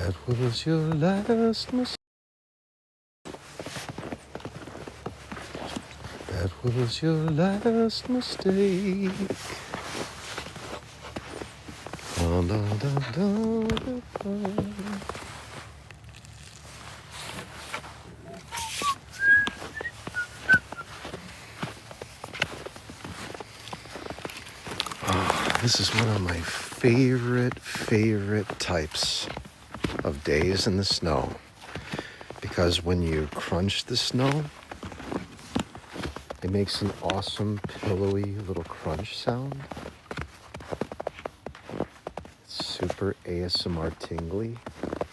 That was your last mistake. That was your last mistake. Dun, dun, dun, dun, dun, dun. This is one of my favorite types of days in the snow, because when you crunch the snow, it makes an awesome pillowy little crunch sound. It's super ASMR tingly,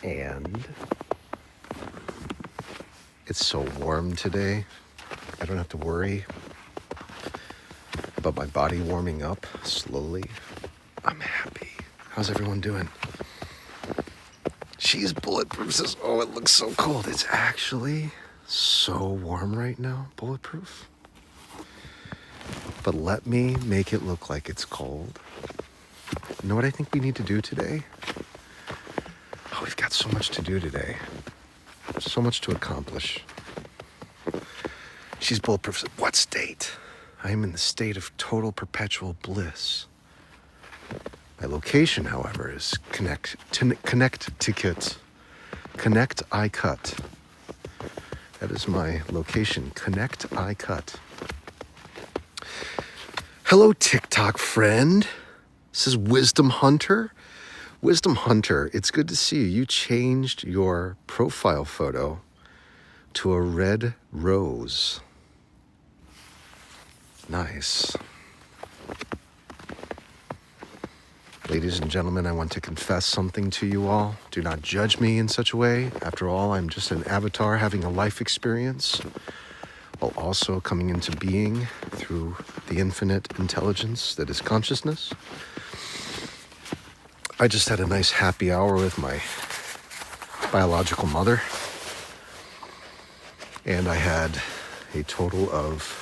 and it's so warm today. I don't have to worry about my body warming up slowly. I'm happy. How's everyone doing? She's Bulletproof says, oh, it looks so cold. It's actually so warm right now, Bulletproof. But let me make it look like it's cold. You know what I think we need to do today? Oh, we've got so much to do today. So much to accomplish. She's Bulletproof says, what state? I am in the state of total perpetual bliss. My location, however, is Connecticut. Connecticut. That is my location, Connecticut. Hello, TikTok friend. This is Wisdom Hunter. Wisdom Hunter, it's good to see you. You changed your profile photo to a red rose. Nice. Ladies and gentlemen, I want to confess something to you all. Do not judge me in such a way. After all, I'm just an avatar having a life experience, while also coming into being through the infinite intelligence that is consciousness. I just had a nice happy hour with my biological mother, and I had a total of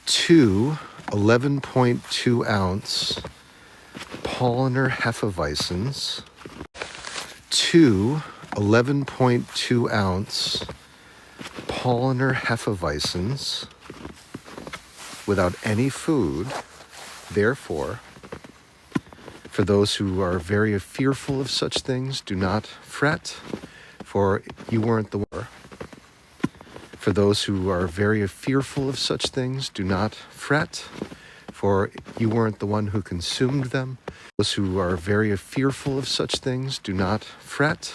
2 11.2 ounce Paulaner Hefeweizens, 2 11.2 ounce Paulaner Hefeweizens without any food. Therefore, for those who are very fearful of such things, do not fret, for you weren't the one. For those who are very fearful of such things, do not fret, for you weren't the one who consumed them. Those who are very fearful of such things, do not fret,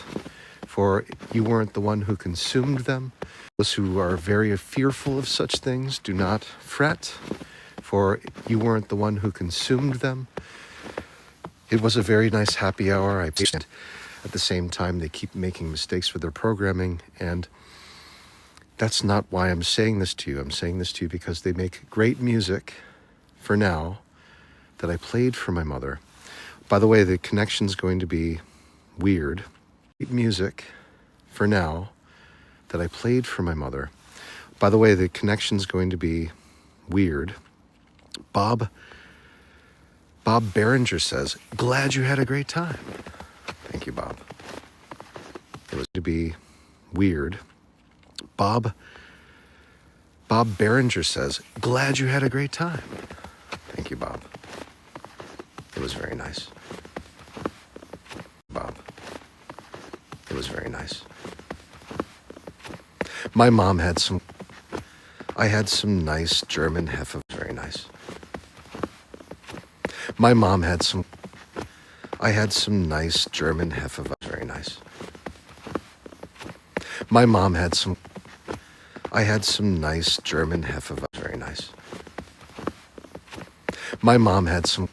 for you weren't the one who consumed them. Those who are very fearful of such things, do not fret, for you weren't the one who consumed them. It was a very nice happy hour. At the same time, they keep making mistakes with their programming, and that's not why I'm saying this to you. I'm saying this to you because they make great music, for now, that I played for my mother. By the way, the connection's going to be weird. Great music, for now, that I played for my mother. By the way, the connection's going to be weird. Bob Behringer says, glad you had a great time. Thank you, Bob. It was to be weird. Bob Behringer says, glad you had a great time. Thank you, Bob. It was very nice. Bob. It was very nice. My mom had some, I had some nice German Hefe. Very nice. My mom had some, I had some nice German Hefe. Very nice. My mom had some, I had some nice German Hefe. Very nice. My mom had some,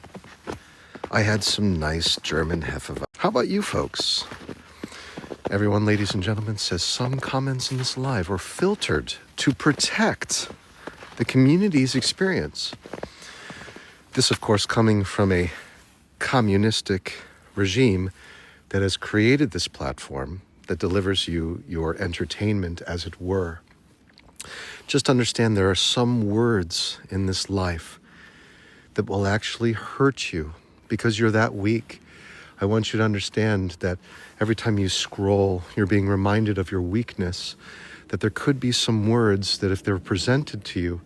I had some nice German Hefe. How about you folks? Everyone, ladies and gentlemen, says some comments in this live were filtered to protect the community's experience. This, of course, coming from a communistic regime that has created this platform that delivers you your entertainment, as it were. Just understand there are some words in this life that will actually hurt you because you're that weak. I want you to understand that every time you scroll, you're being reminded of your weakness, that there could be some words that if they're presented to you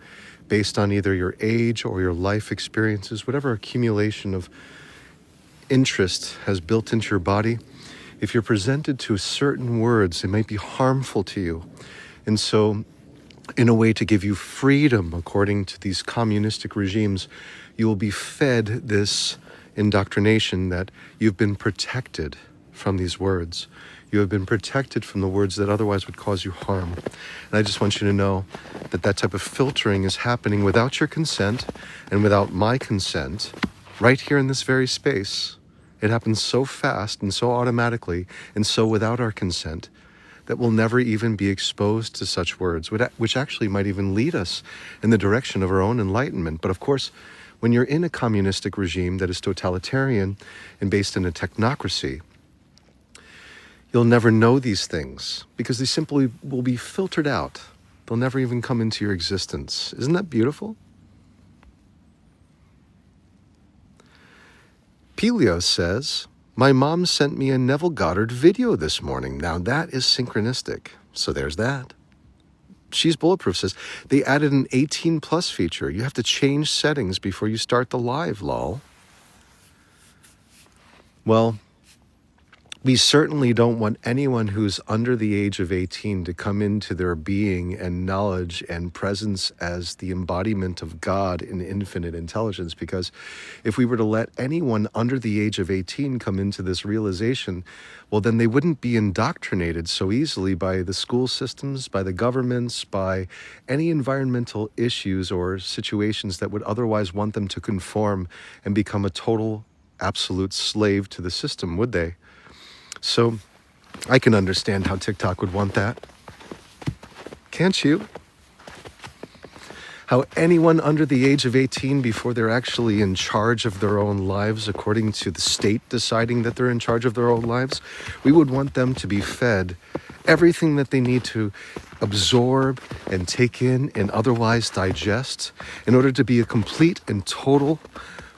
based on either your age or your life experiences, whatever accumulation of interest has built into your body, if you're presented to certain words, they might be harmful to you. And so, in a way to give you freedom, according to these communistic regimes, you will be fed this indoctrination that you've been protected from these words. You have been protected from the words that otherwise would cause you harm. And I just want you to know that that type of filtering is happening without your consent and without my consent, right here in this very space. It happens so fast and so automatically and so without our consent that we'll never even be exposed to such words, which actually might even lead us in the direction of our own enlightenment. But of course, when you're in a communistic regime that is totalitarian and based in a technocracy, you'll never know these things because they simply will be filtered out. They'll never even come into your existence. Isn't that beautiful? Pelios says, my mom sent me a Neville Goddard video this morning. Now that is synchronistic. So there's that. She's Bulletproof says, they added an 18 plus feature. You have to change settings before you start the live, lol. Well, we certainly don't want anyone who's under the age of 18 to come into their being and knowledge and presence as the embodiment of God in infinite intelligence, because if we were to let anyone under the age of 18 come into this realization, well, then they wouldn't be indoctrinated so easily by the school systems, by the governments, by any environmental issues or situations that would otherwise want them to conform and become a total, absolute slave to the system, would they? So I can understand how TikTok would want that. Can't you? How anyone under the age of 18, before they're actually in charge of their own lives, according to the state deciding that they're in charge of their own lives, we would want them to be fed everything that they need to absorb and take in and otherwise digest in order to be a complete and total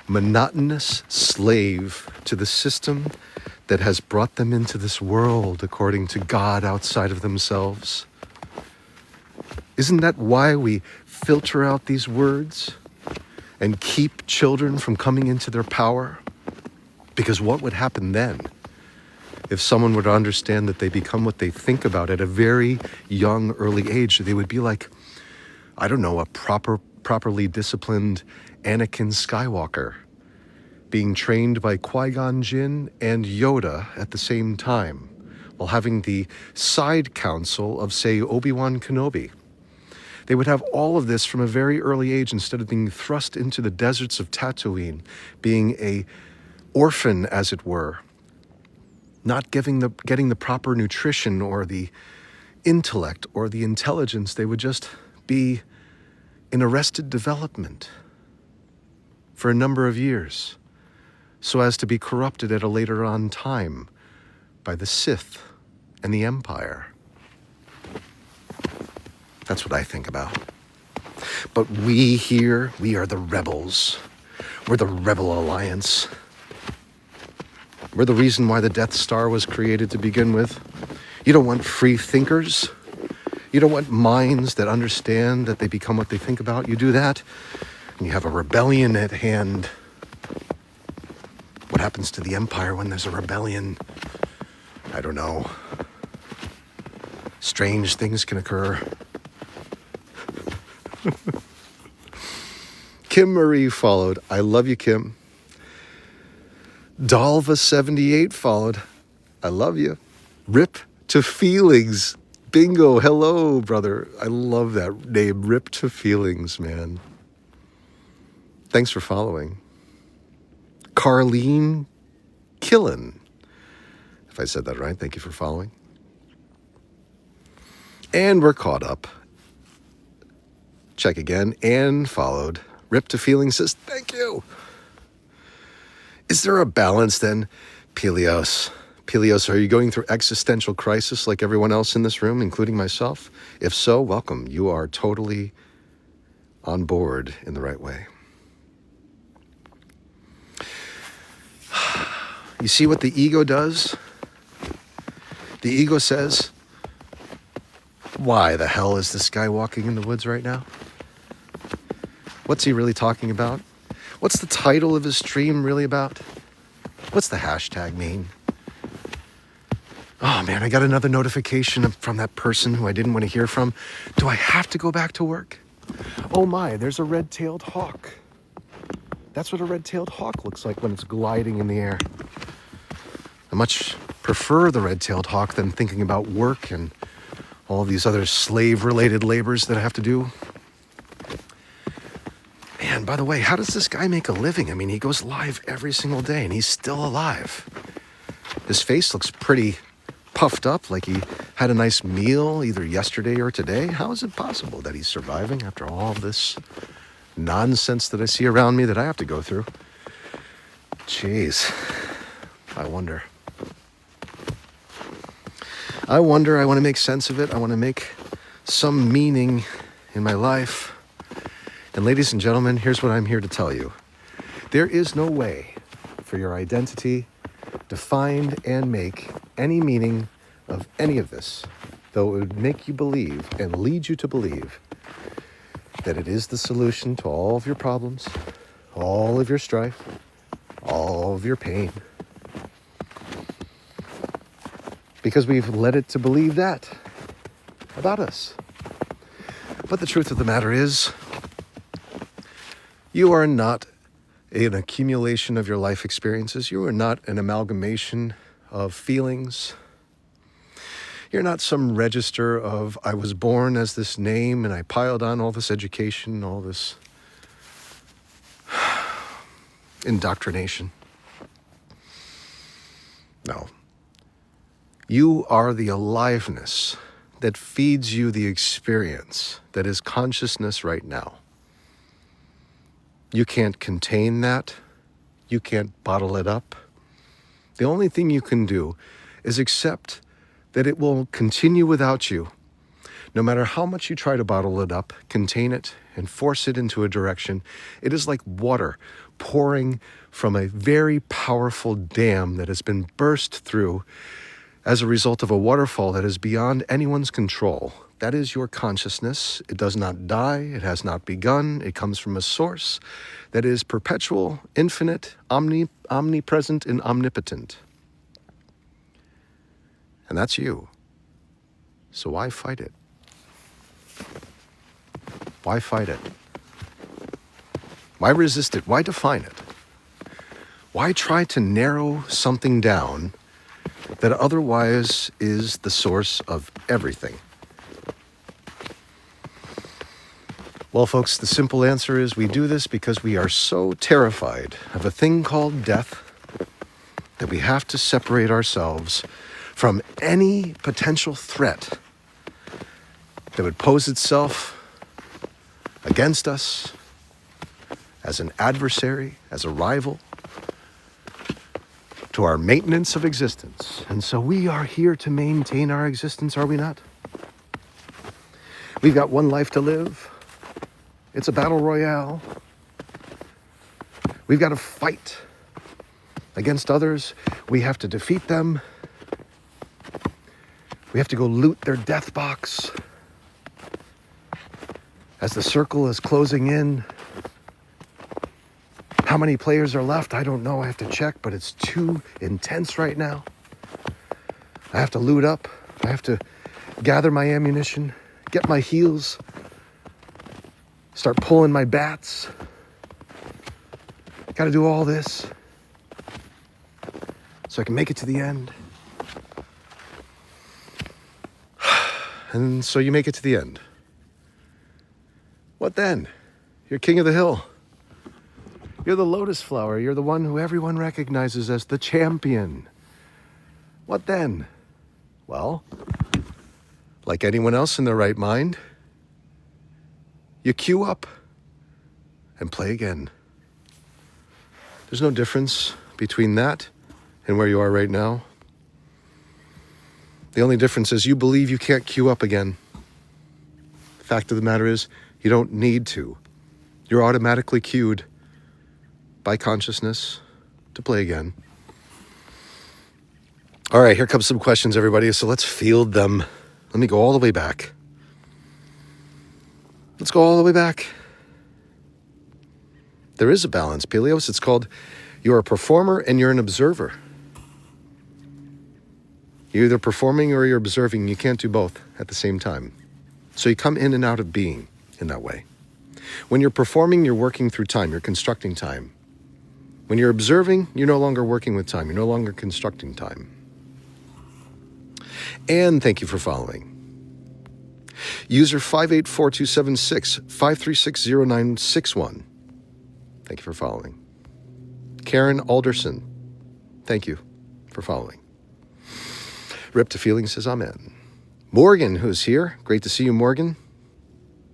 monotonous slave to the system that has brought them into this world according to God outside of themselves. Isn't that why we filter out these words and keep children from coming into their power? Because what would happen then if someone were to understand that they become what they think about at a very young, early age? They would be like, I don't know, a properly disciplined Anakin Skywalker, being trained by Qui-Gon Jinn and Yoda at the same time, while having the side counsel of, say, Obi-Wan Kenobi. They would have all of this from a very early age instead of being thrust into the deserts of Tatooine, being a orphan, as it were, not getting the proper nutrition or the intellect or the intelligence. They would just be in arrested development for a number of years, so as to be corrupted at a later on time by the Sith and the Empire. That's what I think about. But we here, we are the rebels. We're the Rebel Alliance. We're the reason why the Death Star was created to begin with. You don't want free thinkers. You don't want minds that understand that they become what they think about. You do that, and you have a rebellion at hand. What happens to the Empire when there's a rebellion? I don't know. Strange things can occur. Kim Marie followed. I love you, Kim. Dalva78 followed. I love you. Rip to Feelings. Bingo. Hello, brother. I love that name. Rip to Feelings, man. Thanks for following. Carlene Killen. If I said that right, thank you for following. And we're caught up. Check again. And followed. Rip to Feelings says, thank you. Is there a balance then? Pelios, are you going through existential crisis like everyone else in this room, including myself? If so, welcome. You are totally on board in the right way. You see what the ego does? The ego says, why the hell is this guy walking in the woods right now? What's he really talking about? What's the title of his stream really about? What's the hashtag mean? Oh man, I got another notification from that person who I didn't want to hear from. Do I have to go back to work? Oh my, there's a red-tailed hawk. That's what a red-tailed hawk looks like when it's gliding in the air. I much prefer the red-tailed hawk than thinking about work and all these other slave-related labors that I have to do. Man, by the way, how does this guy make a living? I mean, he goes live every single day and he's still alive. His face looks pretty puffed up, like he had a nice meal either yesterday or today. How is it possible that he's surviving after all this nonsense that I see around me that I have to go through? Jeez, I wonder. I want to make sense of it. I want to make some meaning in my life. And ladies and gentlemen, here's what I'm here to tell you. There is no way for your identity to find and make any meaning of any of this, though it would make you believe and lead you to believe that it is the solution to all of your problems, all of your strife, all of your pain. Because we've led it to believe that about us. But the truth of the matter is, you are not an accumulation of your life experiences. You are not an amalgamation of feelings. You're not some register of, I was born as this name and I piled on all this education, all this indoctrination. No. You are the aliveness that feeds you the experience that is consciousness right now. You can't contain that. You can't bottle it up. The only thing you can do is accept that it will continue without you. No matter how much you try to bottle it up, contain it, and force it into a direction, it is like water pouring from a very powerful dam that has been burst through as a result of a waterfall that is beyond anyone's control. That is your consciousness. It does not die. It has not begun. It comes from a source that is perpetual, infinite, omnipresent, and omnipotent. And that's you. So why fight it? Why fight it? Why resist it? Why define it? Why try to narrow something down that otherwise is the source of everything? Well, folks, the simple answer is we do this because we are so terrified of a thing called death that we have to separate ourselves from any potential threat that would pose itself against us as an adversary, as a rival, to our maintenance of existence. And so we are here to maintain our existence, are we not? We've got one life to live. It's a battle royale. We've got to fight against others. We have to defeat them. We have to go loot their death box. As the circle is closing in, how many players are left? I don't know. I have to check, but it's too intense right now. I have to loot up. I have to gather my ammunition, get my heals, start pulling my bats. Got to do all this so I can make it to the end. And so you make it to the end. What then? You're king of the hill. You're the lotus flower. You're the one who everyone recognizes as the champion. What then? Well, like anyone else in their right mind, you queue up and play again. There's no difference between that and where you are right now. The only difference is you believe you can't queue up again. The fact of the matter is, you don't need to. You're automatically queued by consciousness to play again. All right, here comes some questions, everybody. So let's field them. Let me go all the way back. Let's go all the way back. There is a balance, Peleos. It's called you're a performer and you're an observer. You're either performing or you're observing. You can't do both at the same time. So you come in and out of being in that way. When you're performing, you're working through time. You're constructing time. When you're observing, you're no longer working with time. You're no longer constructing time. And thank you for following. User 584276 5360961. Thank you for following. Karen Alderson. Thank you for following. Rip to Feeling says amen. Morgan, who's here. Great to see you, Morgan.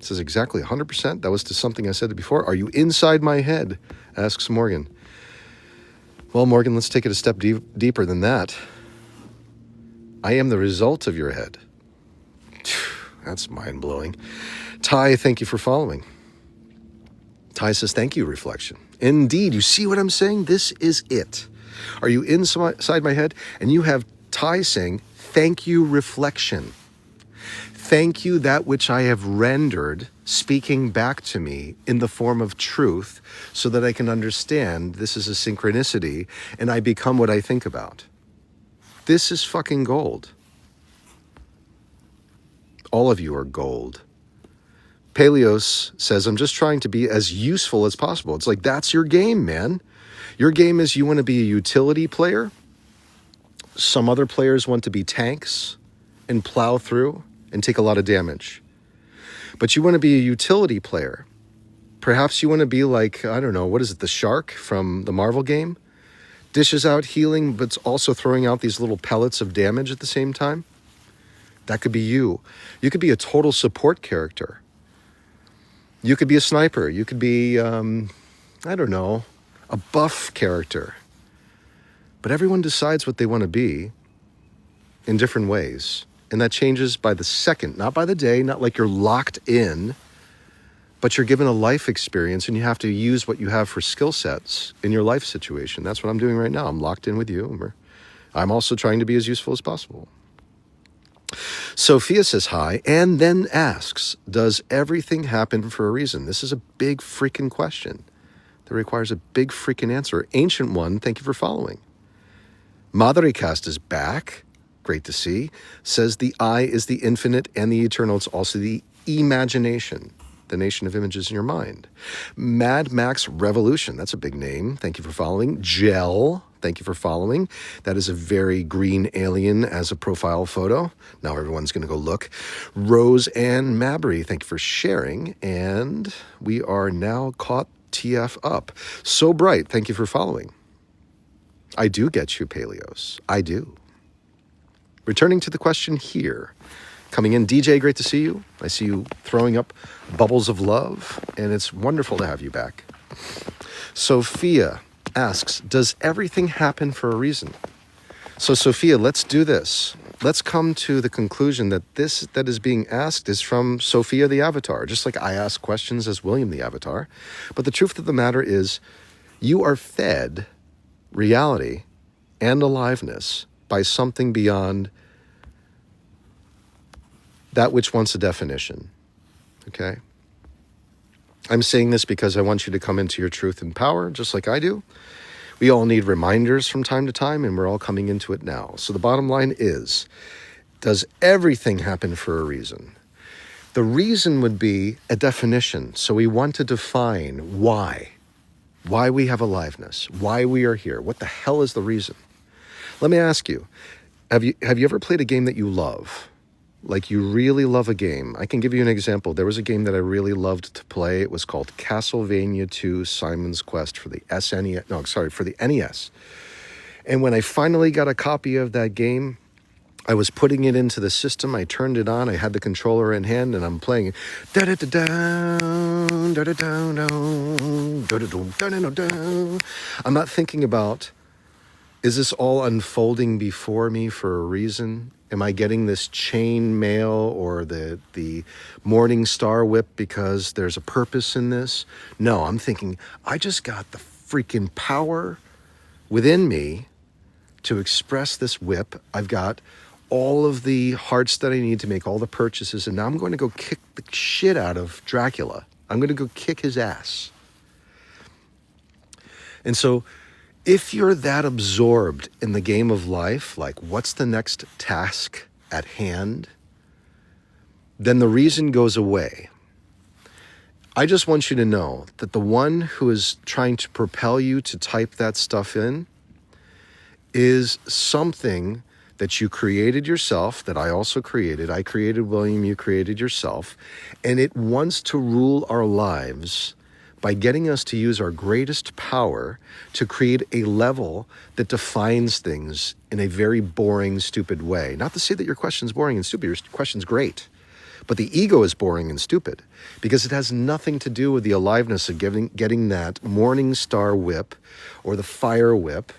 Says exactly 100%. That was to something I said before. Are you inside my head? Asks Morgan. Well, Morgan, let's take it a step deeper than that. I am the result of your head. That's mind-blowing. Ty, thank you for following. Ty says, thank you, reflection. Indeed, you see what I'm saying? This is it. Are you inside my head? And you have Ty saying, thank you, reflection. Thank you, that which I have rendered, speaking back to me in the form of truth, so that I can understand this is a synchronicity and I become what I think about. This is fucking gold. All of you are gold. Peleos says, I'm just trying to be as useful as possible. It's like, that's your game, man. Your game is you want to be a utility player. Some other players want to be tanks and plow through and take a lot of damage. But you want to be a utility player. Perhaps you want to be like, I don't know, what is it, the shark from the Marvel game? Dishes out healing, but also throwing out these little pellets of damage at the same time. That could be you. You could be a total support character. You could be a sniper. You could be, I don't know, a buff character. But everyone decides what they want to be in different ways. And that changes by the second, not by the day, not like you're locked in, but you're given a life experience and you have to use what you have for skill sets in your life situation. That's what I'm doing right now. I'm locked in with you. And I'm also trying to be as useful as possible. Sophia says hi and then asks, does everything happen for a reason? This is a big freaking question that requires a big freaking answer. Ancient One, thank you for following. Madrecast is back. Great to see. Says the I is the infinite and the eternal. It's also the imagination, the nation of images in your mind. Mad Max Revolution, that's a big name. Thank you for following. Gel, thank you for following. That is a very green alien as a profile photo. Now everyone's going to go look. Rose Ann Mabry, thank you for sharing. And we are now caught TF up. So Bright, thank you for following. I do get you, Peleos. I do. Returning to the question here. Coming in, DJ, great to see you. I see you throwing up bubbles of love, and it's wonderful to have you back. Sophia asks, does everything happen for a reason? So, Sophia, let's do this. Let's come to the conclusion that this that is being asked is from Sophia the Avatar, just like I ask questions as William the Avatar. But the truth of the matter is, you are fed reality and aliveness by something beyond that which wants a definition, okay? I'm saying this because I want you to come into your truth and power, just like I do. We all need reminders from time to time, and we're all coming into it now. So the bottom line is, does everything happen for a reason? The reason would be a definition. So we want to define why we have aliveness, why we are here. What the hell is the reason? Let me ask you, have you ever played a game that you love? Like you really love a game. I can give you an example. There was a game that I really loved to play. It was called Castlevania II Simon's Quest for the for the NES. And when I finally got a copy of that game, I was putting it into the system. I turned it on. I had the controller in hand and I'm playing it. I'm not thinking about, is this all unfolding before me for a reason? Am I getting this chain mail or the Morning Star whip because there's a purpose in this? No, I'm thinking, I just got the freaking power within me to express this whip. I've got all of the hearts that I need to make all the purchases, and now I'm going to go kick the shit out of Dracula. I'm going to go kick his ass. And so if you're that absorbed in the game of life, like what's the next task at hand, then the reason goes away. I just want you to know that the one who is trying to propel you to type that stuff in is something that you created yourself, that I also created. I created William, you created yourself. And it wants to rule our lives by getting us to use our greatest power to create a level that defines things in a very boring, stupid way. Not to say that your question's boring and stupid, your question's great. But the ego is boring and stupid because it has nothing to do with the aliveness of getting that morning star whip or the fire whip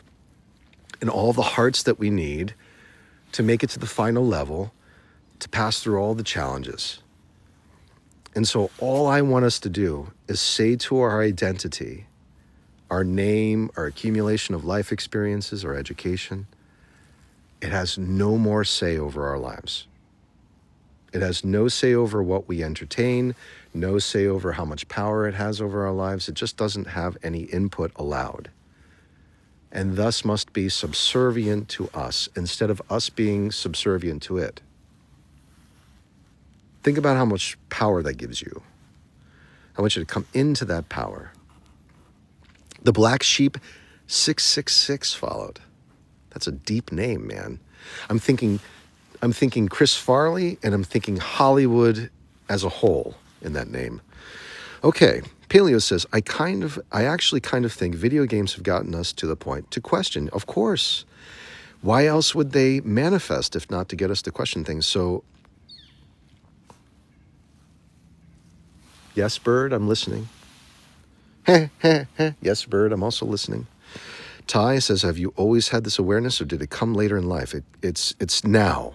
and all the hearts that we need to make it to the final level, to pass through all the challenges. And so all I want us to do is say to our identity, our name, our accumulation of life experiences, our education, it has no more say over our lives. It has no say over what we entertain, no say over how much power it has over our lives. It just doesn't have any input allowed, and thus must be subservient to us instead of us being subservient to it. Think about how much power that gives you. I want you to come into that power. The Black Sheep 666 followed. That's a deep name, man. I'm thinking Chris Farley, and I'm thinking Hollywood as a whole in that name. Okay, Paleo says, I actually kind of think video games have gotten us to the point to question. Of course. Why else would they manifest if not to get us to question things? So, yes, Bird, I'm listening. Yes, Bird, I'm also listening. Ty says, have you always had this awareness or did it come later in life? It's now.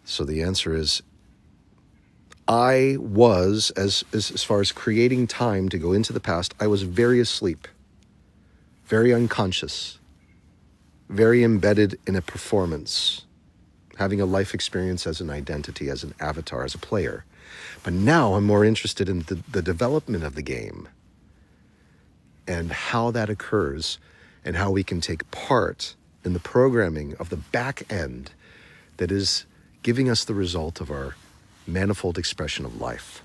So the answer is, I was, as far as creating time to go into the past, I was very asleep, very unconscious, very embedded in a performance, having a life experience as an identity, as an avatar, as a player. But now I'm more interested in the development of the game and how that occurs and how we can take part in the programming of the back end that is giving us the result of our manifold expression of life.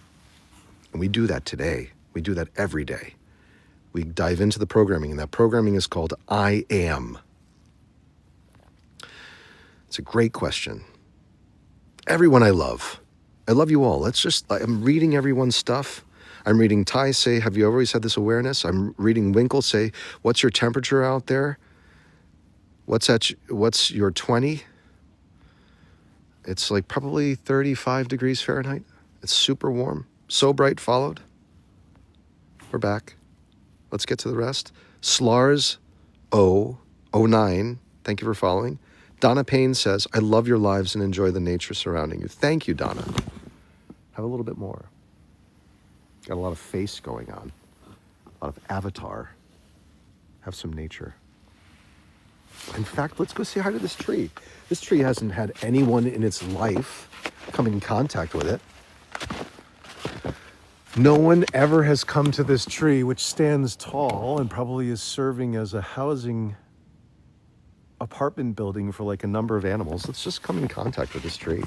And we do that today. We do that every day. We dive into the programming, and that programming is called I Am. It's a great question. Everyone I love you all. I'm reading everyone's stuff. I'm reading Ty say, have you always had this awareness? I'm reading Winkle say, what's your temperature out there? What's your 20? It's like probably 35 degrees Fahrenheit. It's super warm. So Bright followed. We're back. Let's get to the rest. Slars 09, thank you for following. Donna Payne says, I love your lives and enjoy the nature surrounding you. Thank you, Donna. Have a little bit more. Got a lot of face going on. A lot of avatar. Have some nature. In fact, let's go say hi to this tree. This tree hasn't had anyone in its life come in contact with it. No one ever has come to this tree, which stands tall and probably is serving as a housing apartment building for like a number of animals. Let's just come in contact with this tree.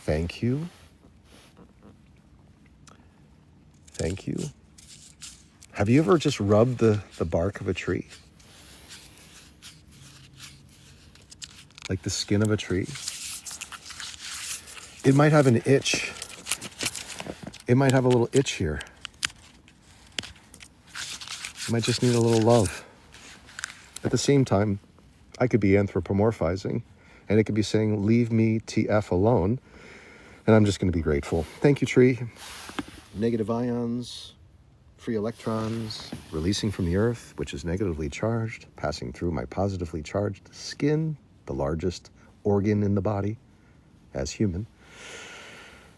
Thank you. Thank you. Have you ever just rubbed the bark of a tree? Like the skin of a tree? It might have an itch. It might have a little itch here. It might just need a little love. At the same time, I could be anthropomorphizing, and it could be saying, leave me TF alone, and I'm just going to be grateful. Thank you, tree. Negative ions, free electrons, releasing from the earth, which is negatively charged, passing through my positively charged skin, the largest organ in the body as human.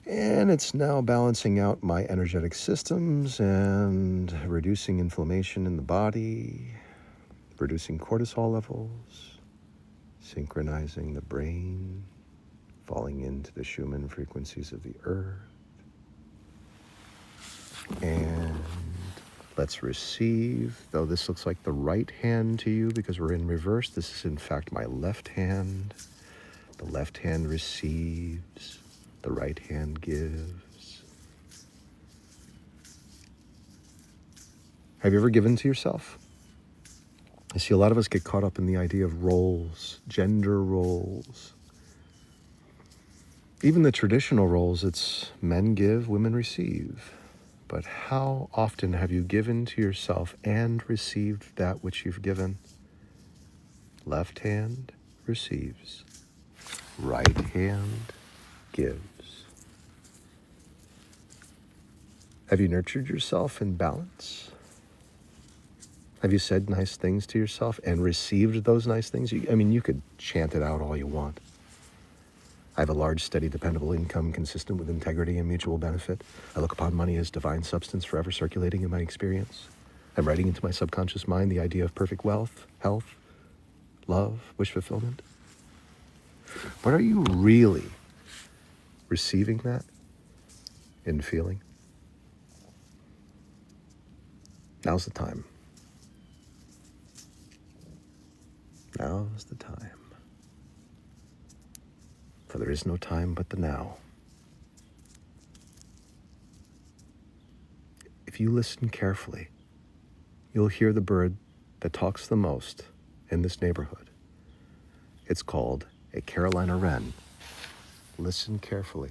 And it's now balancing out my energetic systems and reducing inflammation in the body. reducing cortisol levels, synchronizing the brain, falling into the Schumann frequencies of the earth. And let's receive, though this looks like the right hand to you because we're in reverse, this is in fact my left hand. The left hand receives, the right hand gives. Have you ever given to yourself? I see a lot of us get caught up in the idea of roles, gender roles. Even the traditional roles, it's men give, women receive. But how often have you given to yourself and received that which you've given? Left hand receives. Right hand gives. Have you nurtured yourself in balance? Have you said nice things to yourself and received those nice things? You could chant it out all you want. I have a large, steady, dependable income consistent with integrity and mutual benefit. I look upon money as divine substance forever circulating in my experience. I'm writing into my subconscious mind the idea of perfect wealth, health, love, wish fulfillment. But are you really receiving that and feeling? Now's the time. Now's the time. For there is no time but the now. If you listen carefully, you'll hear the bird that talks the most in this neighborhood. It's called a Carolina wren. Listen carefully.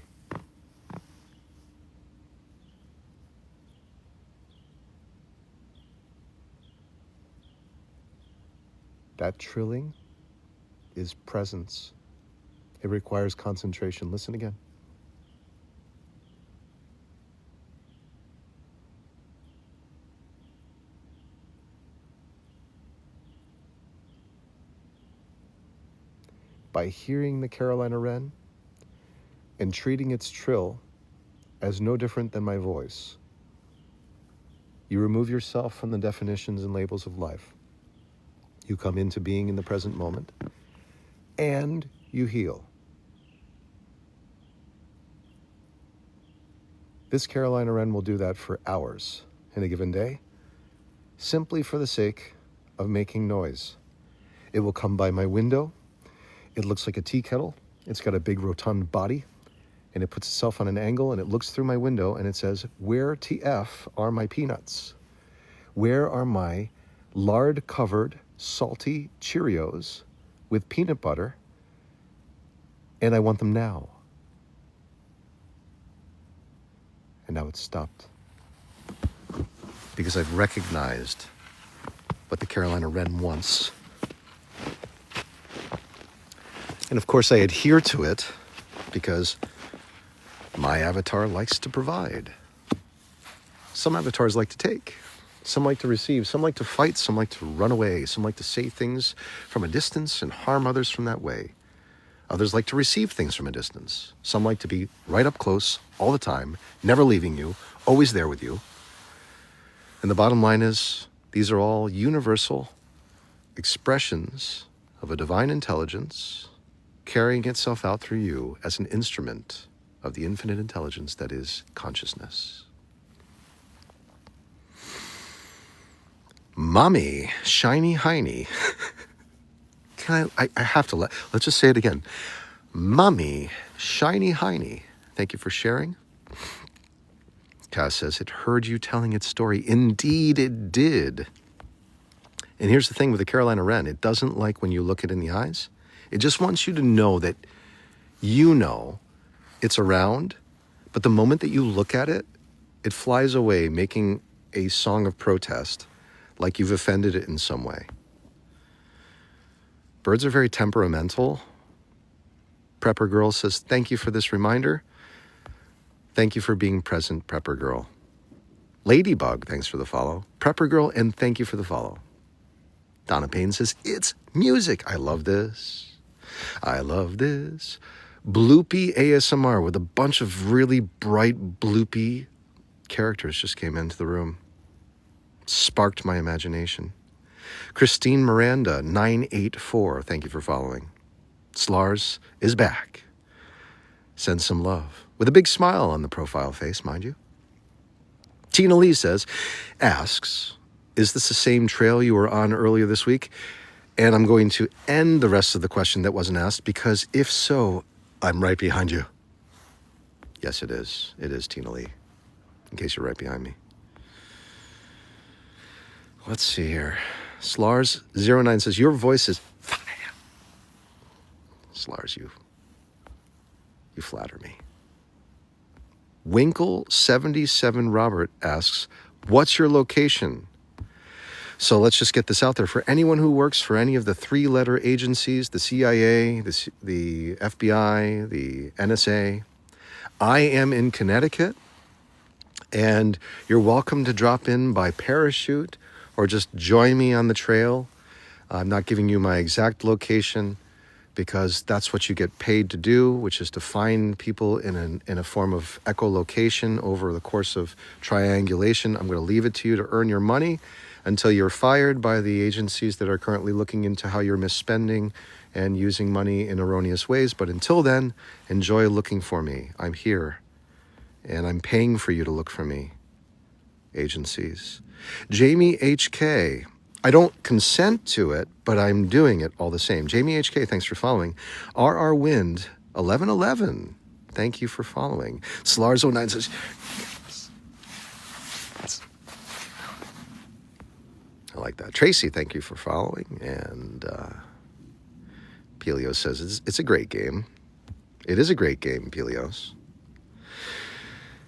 That trilling is presence. It requires concentration. Listen again. By hearing the Carolina wren and treating its trill as no different than my voice, you remove yourself from the definitions and labels of life. You come into being in the present moment, and you heal. This Carolina wren will do that for hours in a given day, simply for the sake of making noise. It will come by my window. It looks like a tea kettle. It's got a big rotund body, and it puts itself on an angle, and it looks through my window, and it says, "Where TF are my peanuts? Where are my lard-covered, salty Cheerios with peanut butter? And I want them now." And now it's stopped. Because I've recognized what the Carolina wren wants. And of course I adhere to it because my avatar likes to provide. Some avatars like to take. Some like to receive. Some like to fight. Some like to run away. Some like to say things from a distance and harm others from that way. Others like to receive things from a distance. Some like to be right up close all the time, never leaving you, always there with you. And the bottom line is, these are all universal expressions of a divine intelligence carrying itself out through you as an instrument of the infinite intelligence that is consciousness. Mommy, shiny hiney. I have to let's just say it again. Mommy, shiny hiney. Thank you for sharing. Cass says, it heard you telling its story. Indeed it did. And here's the thing with the Carolina wren. It doesn't like when you look it in the eyes. It just wants you to know that you know it's around, but the moment that you look at it, it flies away making a song of protest like you've offended it in some way. Birds are very temperamental. Prepper Girl says, thank you for this reminder. Thank you for being present, Prepper Girl. Ladybug, thanks for the follow. Prepper Girl, and thank you for the follow. Donna Payne says, it's music. I love this. I love this. Bloopy ASMR with a bunch of really bright, bloopy characters just came into the room. Sparked my imagination. Christine Miranda, 984. Thank you for following. Slars is back. Send some love. With a big smile on the profile face, mind you. Tina Lee asks, is this the same trail you were on earlier this week? And I'm going to end the rest of the question that wasn't asked, because if so, I'm right behind you. Yes, it is. It is, Tina Lee, in case you're right behind me. Let's see here. Slars09 says, your voice is fire. Slars, you flatter me. Winkle77 Robert asks, what's your location? So let's just get this out there. For anyone who works for any of the 3-letter agencies, the CIA, the FBI, the NSA, I am in Connecticut, and you're welcome to drop in by parachute or just join me on the trail. I'm not giving you my exact location because that's what you get paid to do, which is to find people in a form of echolocation over the course of triangulation. I'm going to leave it to you to earn your money until you're fired by the agencies that are currently looking into how you're misspending and using money in erroneous ways. But until then, enjoy looking for me. I'm here, and I'm paying for you to look for me, agencies. Jamie HK, I don't consent to it, but I'm doing it all the same. Jamie HK, thanks for following. RR Wind, 1111, thank you for following. Slars09 says, I like that. Tracy, thank you for following. And Pelios says, it's a great game. It is a great game, Pelios.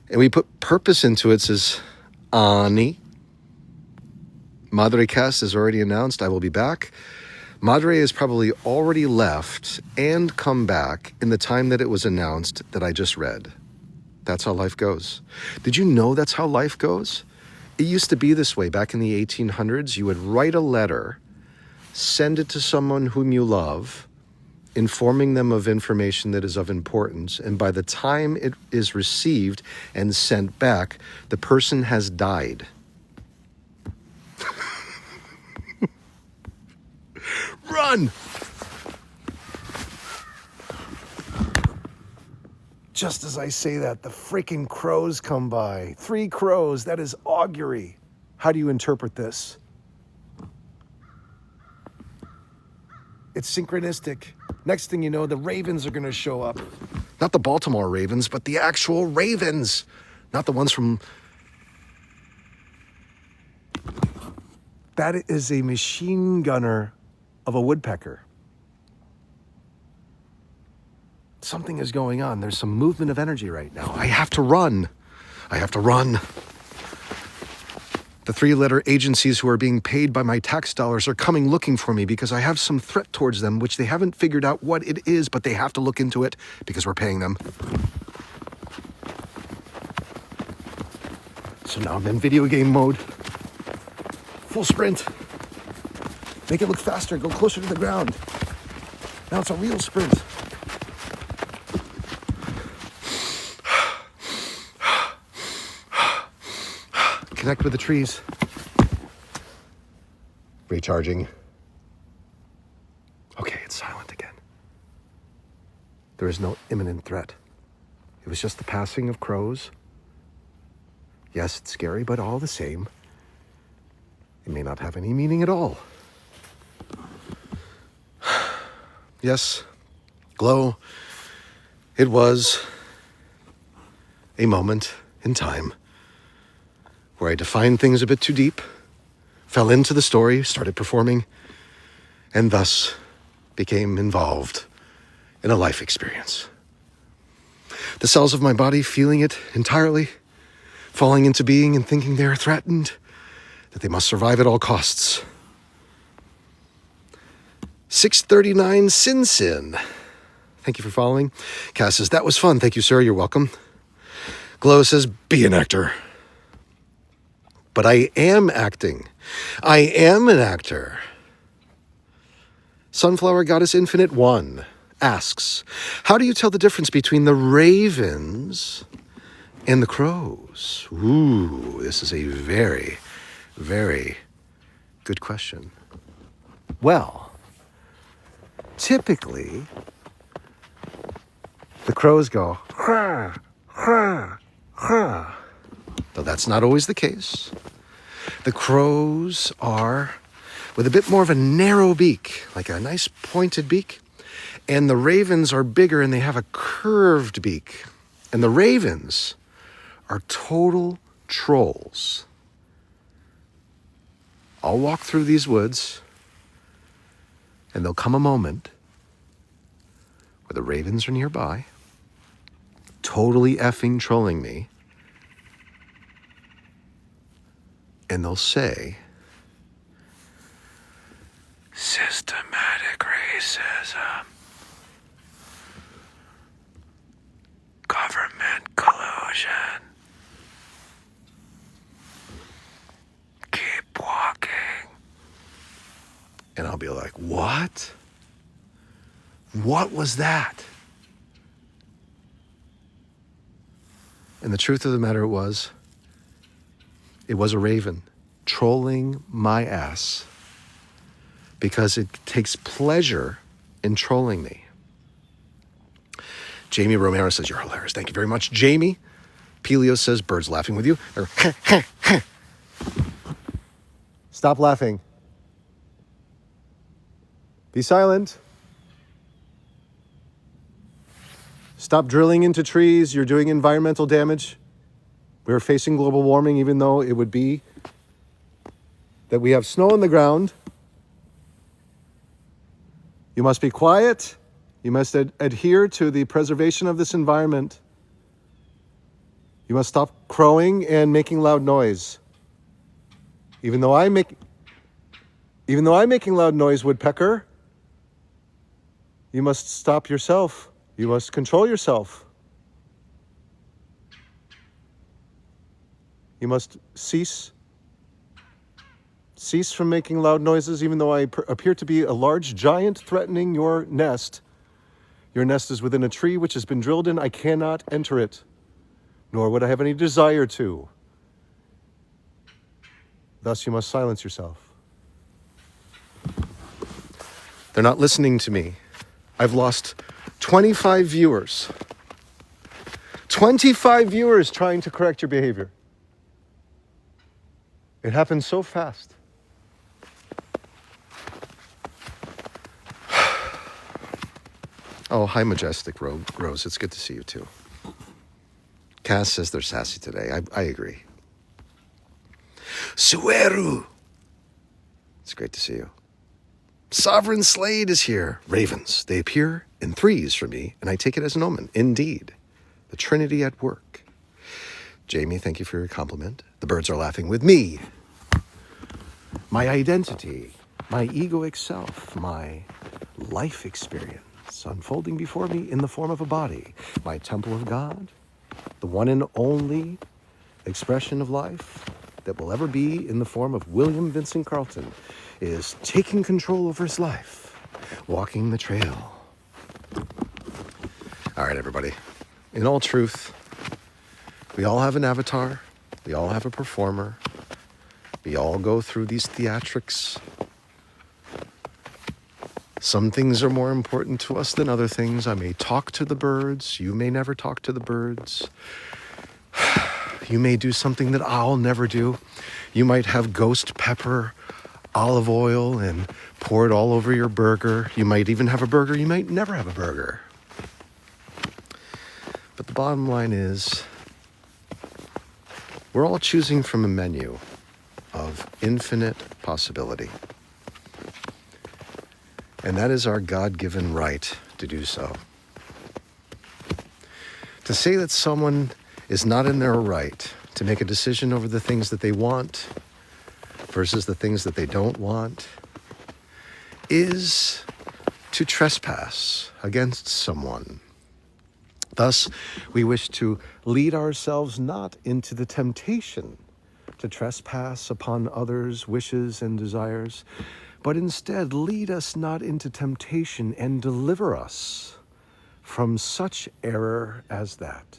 And we put purpose into it, says Ani. Madre Cast is already announced. I will be back. Madre has probably already left and come back in the time that it was announced that I just read. That's how life goes. Did you know that's how life goes? It used to be this way back in the 1800s. You would write a letter, send it to someone whom you love, informing them of information that is of importance. And by the time it is received and sent back, the person has died. Run! Just as I say that, the freaking crows come by. 3 crows, that is augury. How do you interpret this? It's synchronistic. Next thing you know, the Ravens are going to show up. Not the Baltimore Ravens, but the actual Ravens. Not the ones from... That is a machine gunner of a woodpecker. Something is going on. There's some movement of energy right now. I have to run. I have to run. The 3-letter agencies who are being paid by my tax dollars are coming looking for me because I have some threat towards them, which they haven't figured out what it is, but they have to look into it because we're paying them. So now I'm in video game mode. Full sprint. Make it look faster. Go closer to the ground. Now it's a real sprint. Connect with the trees. Recharging. Okay, it's silent again. There is no imminent threat. It was just the passing of crows. Yes, it's scary, but all the same, it may not have any meaning at all. Yes, Glow, it was a moment in time where I defined things a bit too deep, fell into the story, started performing, and thus became involved in a life experience. The cells of my body feeling it entirely, falling into being and thinking they are threatened, that they must survive at all costs. 639 Sin. Thank you for following. Cass says, that was fun. Thank you, sir. You're welcome. Glow says, be an actor. But I am acting. I am an actor. Sunflower Goddess Infinite 1 asks, how do you tell the difference between the ravens and the crows? Ooh, this is a very, very good question. Well, typically, the crows go, "Hra, hra, hra." Though that's not always the case. The crows are with a bit more of a narrow beak, like a nice pointed beak. And the ravens are bigger and they have a curved beak. And the ravens are total trolls. I'll walk through these woods and there'll come a moment where the ravens are nearby, totally effing trolling me. And they'll say, "Systematic racism, government collusion, keep walking." And I'll be like, "What? What was that?" And the truth of the matter was, it was a raven trolling my ass because it takes pleasure in trolling me. Jamie Romero says, "You're hilarious." Thank you very much, Jamie. Pelio says, "Birds laughing with you." Stop laughing. Be silent. Stop drilling into trees. You're doing environmental damage. We're facing global warming, even though it would be that we have snow on the ground. You must be quiet. You must adhere to the preservation of this environment. You must stop crowing and making loud noise. Even though I'm making loud noise, woodpecker, you must stop yourself. You must control yourself. You must cease from making loud noises, even though I appear to be a large giant threatening your nest. Your nest is within a tree which has been drilled in. I cannot enter it, nor would I have any desire to. Thus, you must silence yourself. They're not listening to me. I've lost 25 viewers. 25 viewers trying to correct your behavior. It happens so fast. Oh, hi, Majestic Rose. It's good to see you too. Cass says they're sassy today. I agree. Sueru. It's great to see you. Sovereign Slade is here. Ravens. They appear in threes for me, and I take it as an omen. Indeed. The Trinity at work. Jamie, thank you for your compliment. The birds are laughing with me. My identity, my egoic self, my life experience unfolding before me in the form of a body. My temple of God, the one and only expression of life that will ever be in the form of William Vincent Carlton, is taking control over his life, walking the trail. All right, everybody. In all truth, we all have an avatar. We all have a performer. We all go through these theatrics. Some things are more important to us than other things. I may talk to the birds. You may never talk to the birds. You may do something that I'll never do. You might have ghost pepper, olive oil, and pour it all over your burger. You might even have a burger. You might never have a burger. But the bottom line is, we're all choosing from a menu of infinite possibility. And that is our God-given right to do so. To say that someone is not in their right to make a decision over the things that they want versus the things that they don't want is to trespass against someone. Thus, we wish to lead ourselves not into the temptation to trespass upon others' wishes and desires, but instead lead us not into temptation and deliver us from such error as that.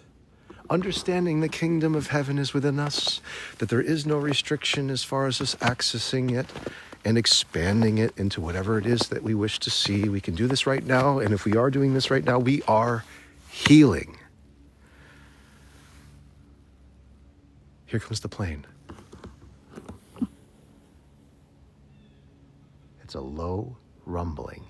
Understanding the kingdom of heaven is within us, that there is no restriction as far as us accessing it, and expanding it into whatever it is that we wish to see. We can do this right now, and if we are doing this right now, we are healing. Here comes the plane. It's a low rumbling.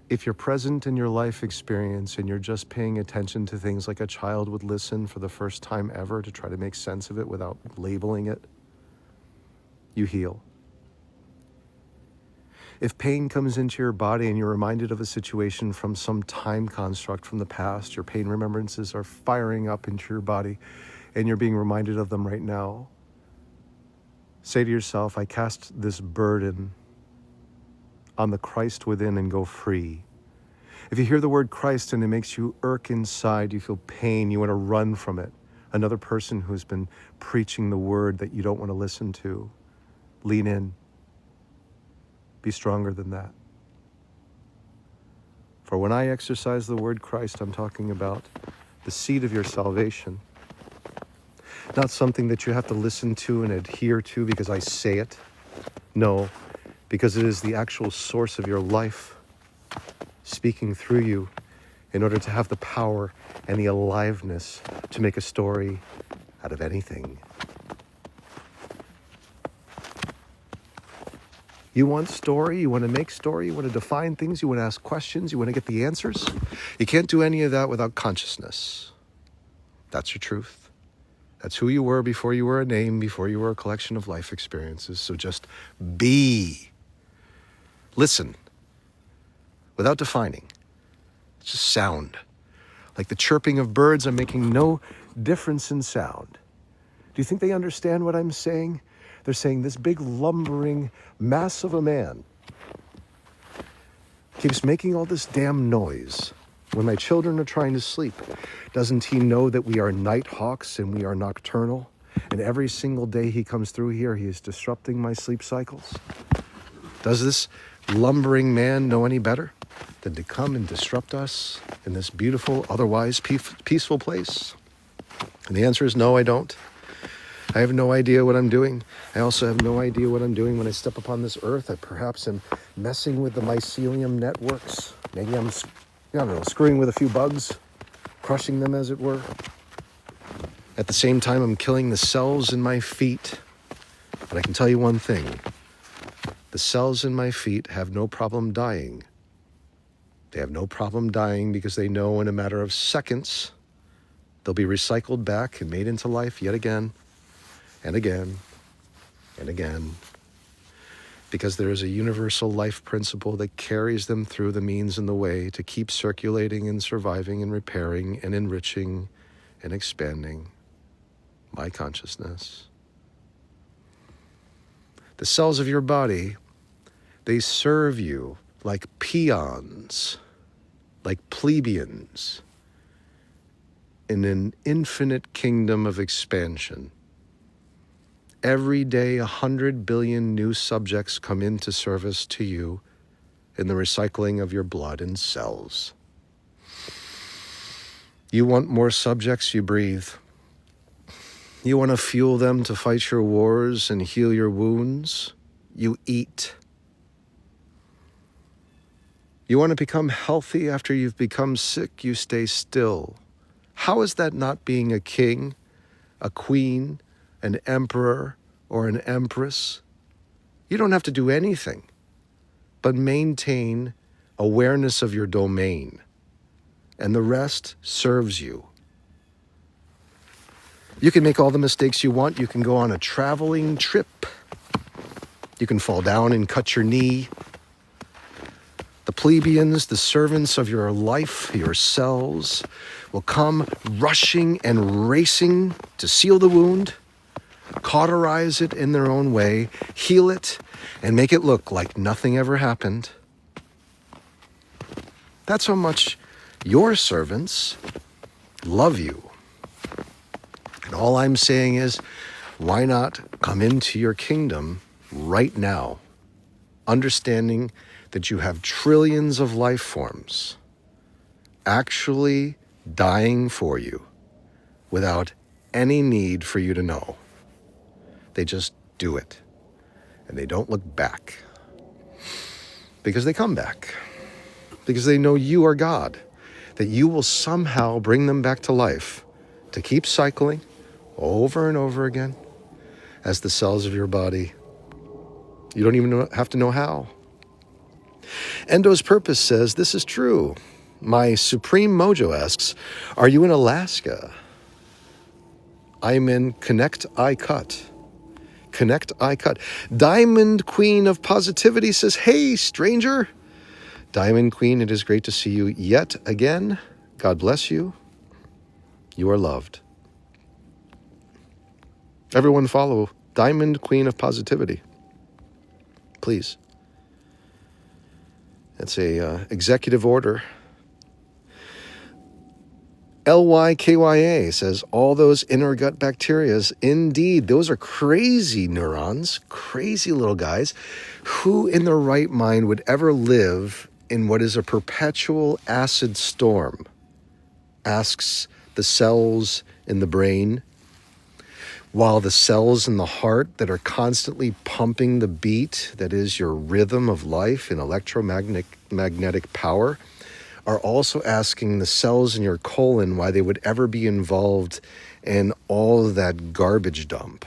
If you're present in your life experience and you're just paying attention to things like a child would listen for the first time ever to try to make sense of it without labeling it, you heal. If pain comes into your body and you're reminded of a situation from some time construct from the past, your pain remembrances are firing up into your body and you're being reminded of them right now, say to yourself, I cast this burden on the Christ within and go free. If you hear the word Christ and it makes you irk inside, you feel pain, you want to run from it. Another person who's been preaching the word that you don't want to listen to, lean in. Be stronger than that. For when I exercise the word Christ, I'm talking about the seed of your salvation. Not something that you have to listen to and adhere to because I say it. No, because it is the actual source of your life speaking through you in order to have the power and the aliveness to make a story out of anything. You want story, you want to make story, you want to define things, you want to ask questions, you want to get the answers. You can't do any of that without consciousness. That's your truth. That's who you were before you were a name, before you were a collection of life experiences. So just be. Listen. Without defining. It's just sound. Like the chirping of birds, I'm making no difference in sound. Do you think they understand what I'm saying? They're saying this big lumbering mass of a man keeps making all this damn noise when my children are trying to sleep. Doesn't he know that we are night hawks and we are nocturnal? And every single day he comes through here, he is disrupting my sleep cycles. Does this lumbering man know any better than to come and disrupt us in this beautiful, otherwise peaceful place? And the answer is no, I don't. I have no idea what I'm doing. I also have no idea what I'm doing when I step upon this earth. I perhaps am messing with the mycelium networks. Maybe I'm, screwing with a few bugs, crushing them as it were. At the same time, I'm killing the cells in my feet. But I can tell you one thing. The cells in my feet have no problem dying. They have no problem dying because they know in a matter of seconds, they'll be recycled back and made into life yet again. And again, and again, because there is a universal life principle that carries them through the means and the way to keep circulating and surviving and repairing and enriching and expanding my consciousness. The cells of your body, they serve you like peons, like plebeians in an infinite kingdom of expansion. Every day, 100 billion new subjects come into service to you in the recycling of your blood and cells. You want more subjects, you breathe. You want to fuel them to fight your wars and heal your wounds, you eat. You want to become healthy after you've become sick, you stay still. How is that not being a king, a queen, an emperor, or an empress? You don't have to do anything but maintain awareness of your domain, and the rest serves you. You can make all the mistakes you want. You can go on a traveling trip. You can fall down and cut your knee. The plebeians, the servants of your life, your cells, will come rushing and racing to seal the wound, cauterize it in their own way, heal it, and make it look like nothing ever happened. That's how much your servants love you. And all I'm saying is, why not come into your kingdom right now, understanding that you have trillions of life forms actually dying for you, without any need for you to know. They just do it. And they don't look back. Because they come back. Because they know you are God. That you will somehow bring them back to life. To keep cycling over and over again as the cells of your body. You don't even have to know how. Endo's Purpose says, this is true. My Supreme Mojo asks, are you in Alaska? I'm in Connect I Cut. Connect I Cut. Diamond Queen of Positivity says, hey, stranger. Diamond Queen, it is great to see you yet again. God bless you. You are loved. Everyone follow Diamond Queen of Positivity. Please. It's a executive order. LYKYA says, all those inner gut bacterias, indeed, those are crazy neurons, crazy little guys. Who in their right mind would ever live in what is a perpetual acid storm? Asks the cells in the brain, while the cells in the heart that are constantly pumping the beat, that is your rhythm of life in electromagnetic power, are also asking the cells in your colon why they would ever be involved in all of that garbage dump.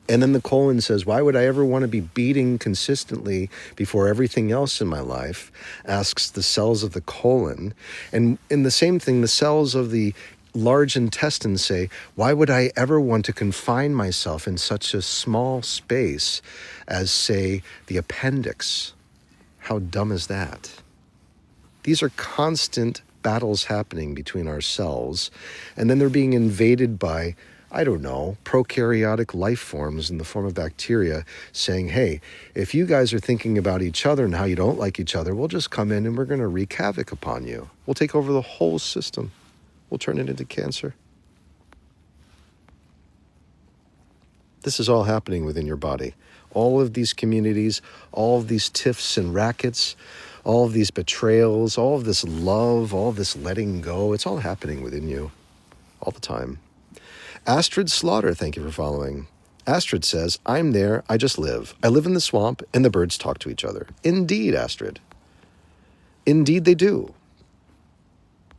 And then the colon says, why would I ever want to be beating consistently before everything else in my life? Asks the cells of the colon. And in the same thing, the cells of the large intestine say, why would I ever want to confine myself in such a small space as, say, the appendix? How dumb is that? These are constant battles happening between our cells, and then they're being invaded by, I don't know, prokaryotic life forms in the form of bacteria saying, hey, if you guys are thinking about each other and how you don't like each other, we'll just come in and we're going to wreak havoc upon you. We'll take over the whole system. We'll turn it into cancer. This is all happening within your body. All of these communities, all of these tiffs and rackets, all of these betrayals, all of this love, all of this letting go, it's all happening within you all the time. Astrid Slaughter, thank you for following. Astrid says, I'm there, I just live. I live in the swamp and the birds talk to each other. Indeed, Astrid. Indeed they do.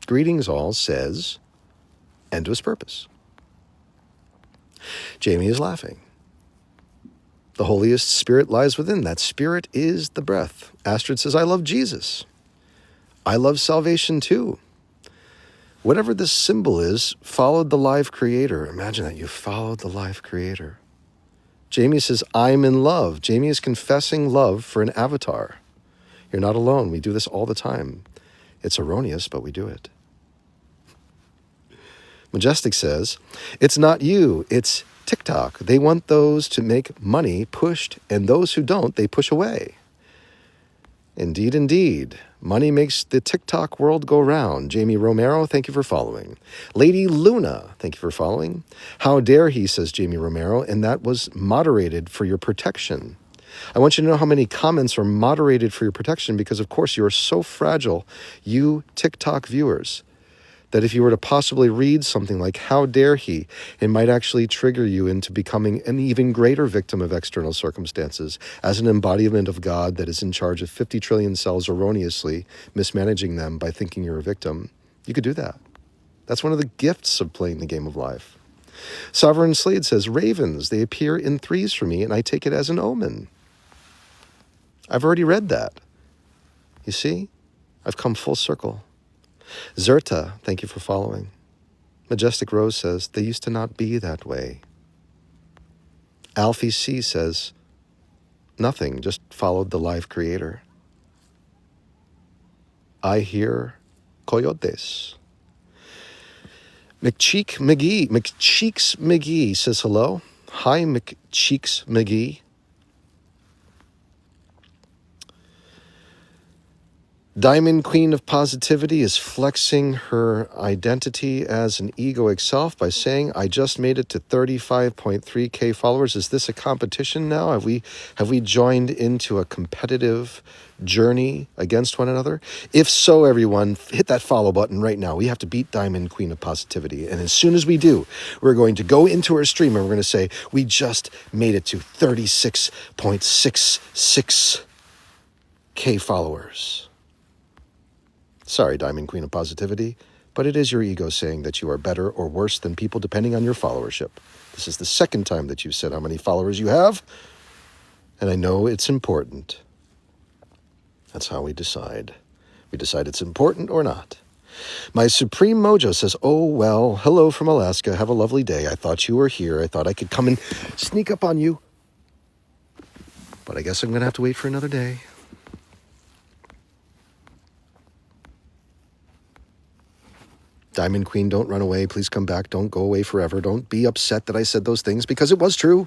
Greetings all says, Endo's Purpose. Jamie is laughing. The holiest spirit lies within. That spirit is the breath. Astrid says, I love Jesus. I love salvation too. Whatever this symbol is, followed the live creator. Imagine that, you followed the live creator. Jamie says, I'm in love. Jamie is confessing love for an avatar. You're not alone. We do this all the time. It's erroneous, but we do it. Majestic says, it's not you, it's TikTok. They want those to make money pushed, and those who don't, they push away. Indeed, indeed. Money makes the TikTok world go round. Jamie Romero, thank you for following. Lady Luna, thank you for following. How dare he, says Jamie Romero, and that was moderated for your protection. I want you to know how many comments are moderated for your protection because, of course, you are so fragile, you TikTok viewers, that if you were to possibly read something like, how dare he, it might actually trigger you into becoming an even greater victim of external circumstances as an embodiment of God that is in charge of 50 trillion cells erroneously, mismanaging them by thinking you're a victim. You could do that. That's one of the gifts of playing the game of life. Sovereign Slade says, ravens, they appear in threes for me, and I take it as an omen. I've already read that. You see? I've come full circle. Zerta, thank you for following. Majestic Rose says, they used to not be that way. Alfie C says, nothing, just followed the live creator. I hear coyotes. McCheeks McGee says hello. Hi, McCheeks McGee. Diamond Queen of Positivity is flexing her identity as an egoic self by saying, I just made it to 35.3K followers. Is this a competition now? Have we joined into a competitive journey against one another? If so, everyone, hit that follow button right now. We have to beat Diamond Queen of Positivity. And as soon as we do, we're going to go into her stream and we're going to say, we just made it to 36.66K followers. Sorry, Diamond Queen of Positivity, but it is your ego saying that you are better or worse than people depending on your followership. This is the second time that you've said how many followers you have, and I know it's important. That's how we decide. We decide it's important or not. My Supreme Mojo says, oh, well, hello from Alaska. Have a lovely day. I thought you were here. I thought I could come and sneak up on you, but I guess I'm going to have to wait for another day. Diamond Queen, don't run away. Please come back. Don't go away forever. Don't be upset that I said those things because it was true.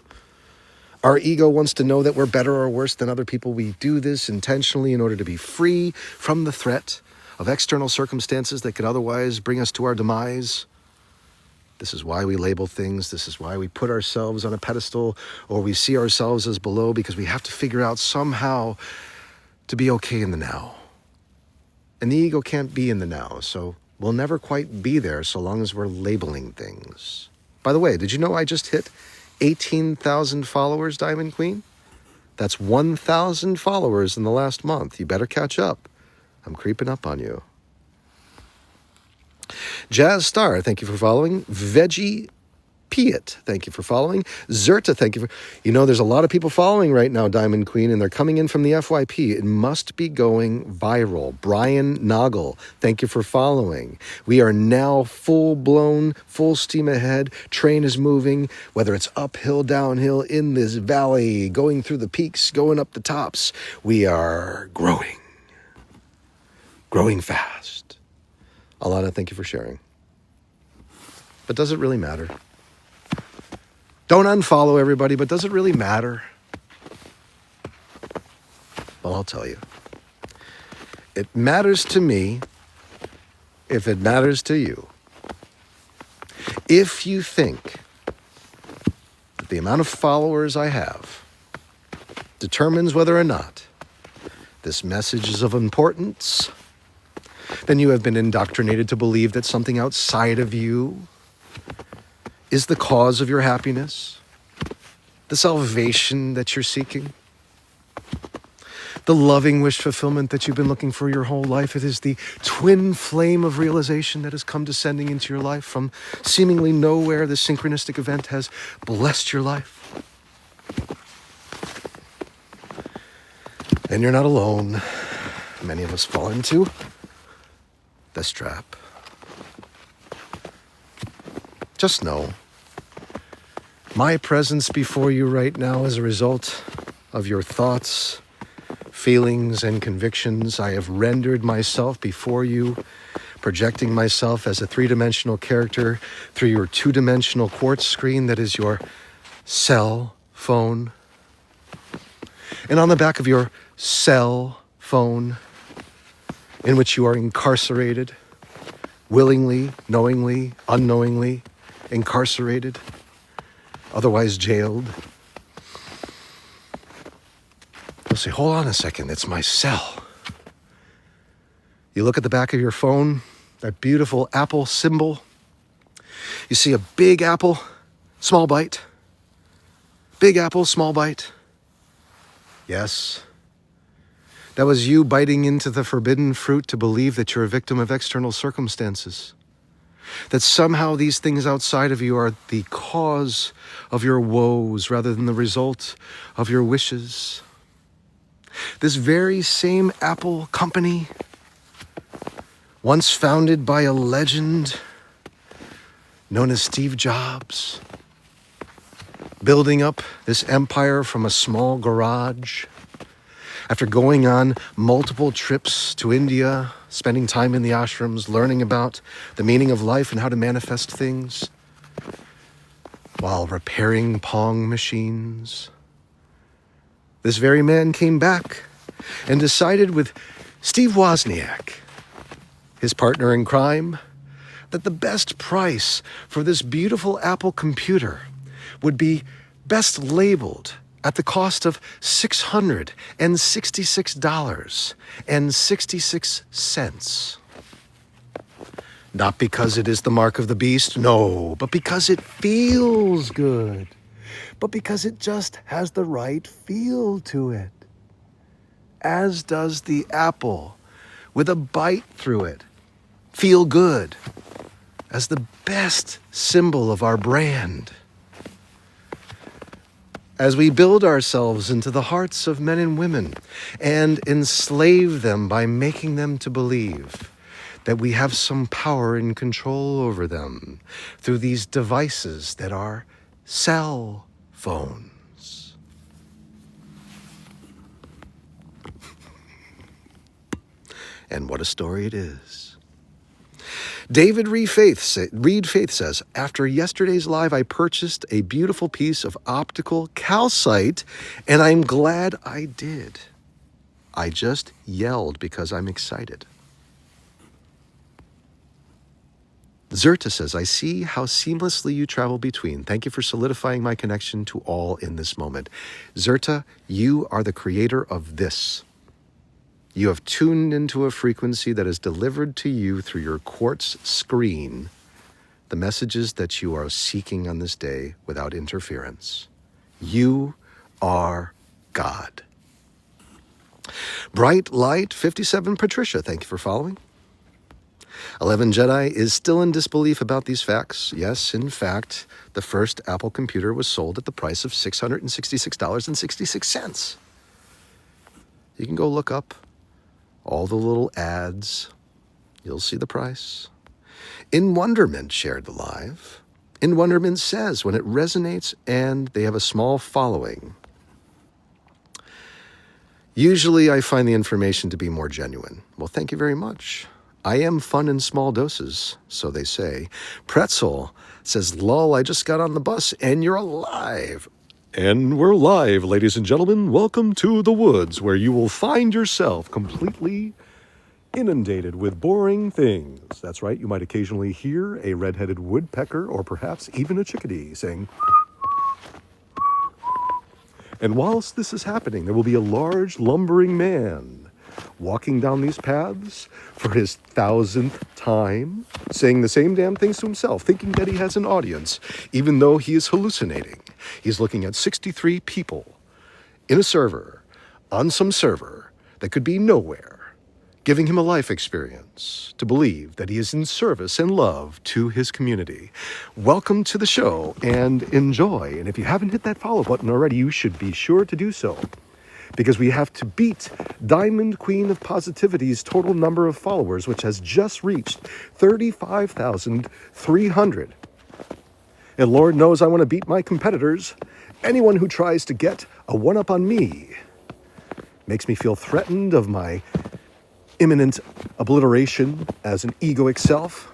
Our ego wants to know that we're better or worse than other people. We do this intentionally in order to be free from the threat of external circumstances that could otherwise bring us to our demise. This is why we label things. This is why we put ourselves on a pedestal or we see ourselves as below, because we have to figure out somehow to be okay in the now. And the ego can't be in the now, so we'll never quite be there so long as we're labeling things. By the way, did you know I just hit 18,000 followers, Diamond Queen? That's 1,000 followers in the last month. You better catch up. I'm creeping up on you. Jazz Star, thank you for following. Veggie Piet, thank you for following. Zerta, thank you for... You know, there's a lot of people following right now, Diamond Queen, and they're coming in from the FYP. It must be going viral. Brian Noggle, thank you for following. We are now full-blown, full steam ahead. Train is moving, whether it's uphill, downhill, in this valley, going through the peaks, going up the tops. We are growing. Growing fast. Alana, thank you for sharing. But does it really matter? Don't unfollow everybody, but does it really matter? Well, I'll tell you. It matters to me if it matters to you. If you think that the amount of followers I have determines whether or not this message is of importance, then you have been indoctrinated to believe that something outside of you is the cause of your happiness, the salvation that you're seeking, the loving wish fulfillment that you've been looking for your whole life. It is the twin flame of realization that has come descending into your life from seemingly nowhere. The synchronistic event has blessed your life. And you're not alone. Many of us fall into this trap. Just know, my presence before you right now is a result of your thoughts, feelings, and convictions. I have rendered myself before you, projecting myself as a three-dimensional character through your two-dimensional quartz screen that is your cell phone. And on the back of your cell phone, in which you are incarcerated, willingly, knowingly, unknowingly, incarcerated, otherwise jailed. You'll say, hold on a second, it's my cell. You look at the back of your phone, that beautiful apple symbol. You see a big apple, small bite. Big apple, small bite. Yes. That was you biting into the forbidden fruit to believe that you're a victim of external circumstances. That somehow these things outside of you are the cause of your woes rather than the result of your wishes. This very same Apple company, once founded by a legend known as Steve Jobs, building up this empire from a small garage, after going on multiple trips to India, spending time in the ashrams, learning about the meaning of life and how to manifest things, while repairing Pong machines, this very man came back and decided with Steve Wozniak, his partner in crime, that the best price for this beautiful Apple computer would be best labeled at the cost of $666.66. Not because it is the mark of the beast, no, but because it feels good. But because it just has the right feel to it. As does the Apple, with a bite through it. Feel good, as the best symbol of our brand. As we build ourselves into the hearts of men and women and enslave them by making them to believe that we have some power and control over them through these devices that are cell phones. And what a story it is. David Reed Faith says, after yesterday's live, I purchased a beautiful piece of optical calcite, and I'm glad I did. I just yelled because I'm excited. Zerta says, I see how seamlessly you travel between. Thank you for solidifying my connection to all in this moment. Zerta, you are the creator of this. You have tuned into a frequency that is delivered to you through your quartz screen the messages that you are seeking on this day without interference. You are God. Bright Light 57 Patricia, thank you for following. 11 Jedi is still in disbelief about these facts. Yes, in fact, the first Apple computer was sold at the price of $666.66. You can go look up all the little ads. You'll see the price. In Wonderment shared the live. In Wonderment says, when it resonates and they have a small following, usually I find the information to be more genuine. Well, thank you very much. I am fun in small doses, so they say. Pretzel says, lol, I just got on the bus and you're alive. And we're live, ladies and gentlemen. Welcome to the woods, where you will find yourself completely inundated with boring things. That's right, you might occasionally hear a red-headed woodpecker or perhaps even a chickadee saying. And whilst this is happening, there will be a large lumbering man walking down these paths for his 1,000th time, saying the same damn things to himself, thinking that he has an audience, even though he is hallucinating. He's looking at 63 people in a server, on some server that could be nowhere, giving him a life experience to believe that he is in service and love to his community. Welcome to the show and enjoy. And if you haven't hit that follow button already, you should be sure to do so, because we have to beat Diamond Queen of Positivity's total number of followers, which has just reached 35,300. And Lord knows I want to beat my competitors. Anyone who tries to get a one-up on me makes me feel threatened of my imminent obliteration as an egoic self.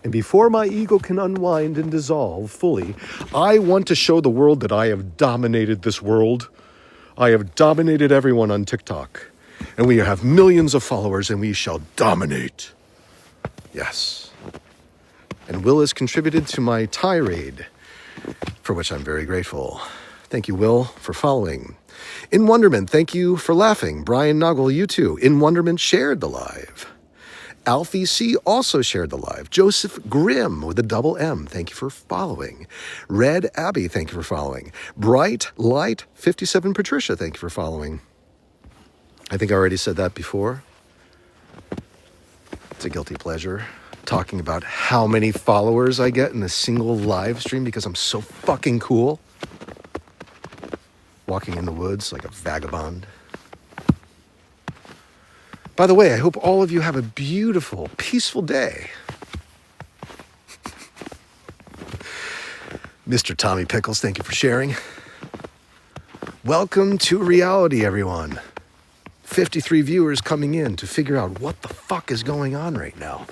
And before my ego can unwind and dissolve fully, I want to show the world that I have dominated this world. I have dominated everyone on TikTok, and we have millions of followers, and we shall dominate. Yes. And Will has contributed to my tirade, for which I'm very grateful. Thank you, Will, for following. In Wonderment, thank you for laughing. Brian Noggle, you too. In Wonderment shared the live. Alfie C. also shared the live. Joseph Grimm with a double M, thank you for following. Red Abbey, thank you for following. Bright Light 57 Patricia, thank you for following. I think I already said that before. It's a guilty pleasure, talking about how many followers I get in a single live stream because I'm so fucking cool. Walking in the woods like a vagabond. By the way, I hope all of you have a beautiful, peaceful day. Mr. Tommy Pickles, thank you for sharing. Welcome to reality, everyone. 53 viewers coming in to figure out what the fuck is going on right now.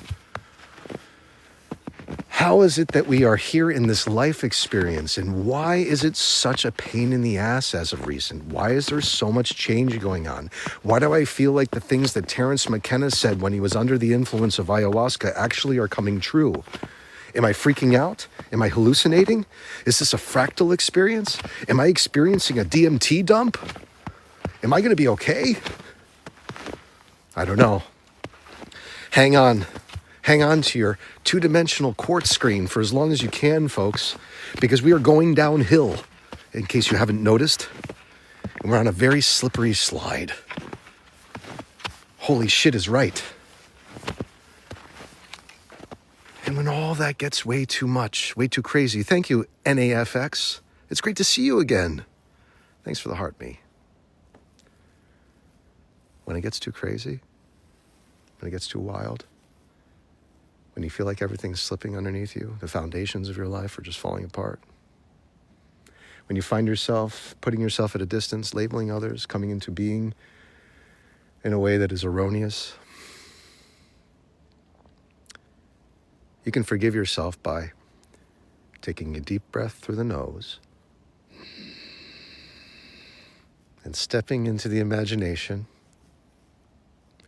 How is it that we are here in this life experience, and why is it such a pain in the ass as of recent? Why is there so much change going on? Why do I feel like the things that Terence McKenna said when he was under the influence of ayahuasca actually are coming true? Am I freaking out? Am I hallucinating? Is this a fractal experience? Am I experiencing a DMT dump? Am I going to be okay? I don't know. Hang on. Hang on to your two-dimensional quartz screen for as long as you can, folks, because we are going downhill, in case you haven't noticed, and we're on a very slippery slide. Holy shit is right. And when all that gets way too much, way too crazy, thank you, NAFX. It's great to see you again. Thanks for the heart, me. When it gets too crazy, when it gets too wild, when you feel like everything's slipping underneath you, the foundations of your life are just falling apart. When you find yourself putting yourself at a distance, labeling others, coming into being in a way that is erroneous, you can forgive yourself by taking a deep breath through the nose and stepping into the imagination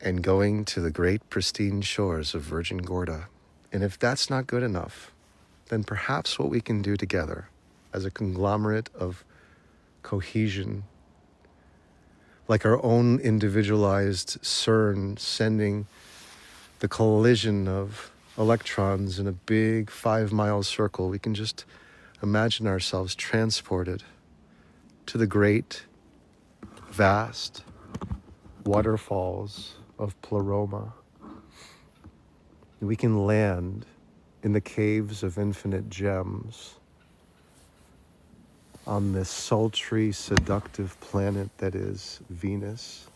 and going to the great pristine shores of Virgin Gorda. And if that's not good enough, then perhaps what we can do together as a conglomerate of cohesion, like our own individualized CERN sending the collision of electrons in a big 5-mile circle, we can just imagine ourselves transported to the great, vast waterfalls of Pleroma. We can land in the caves of infinite gems on this sultry, seductive planet that is Venus.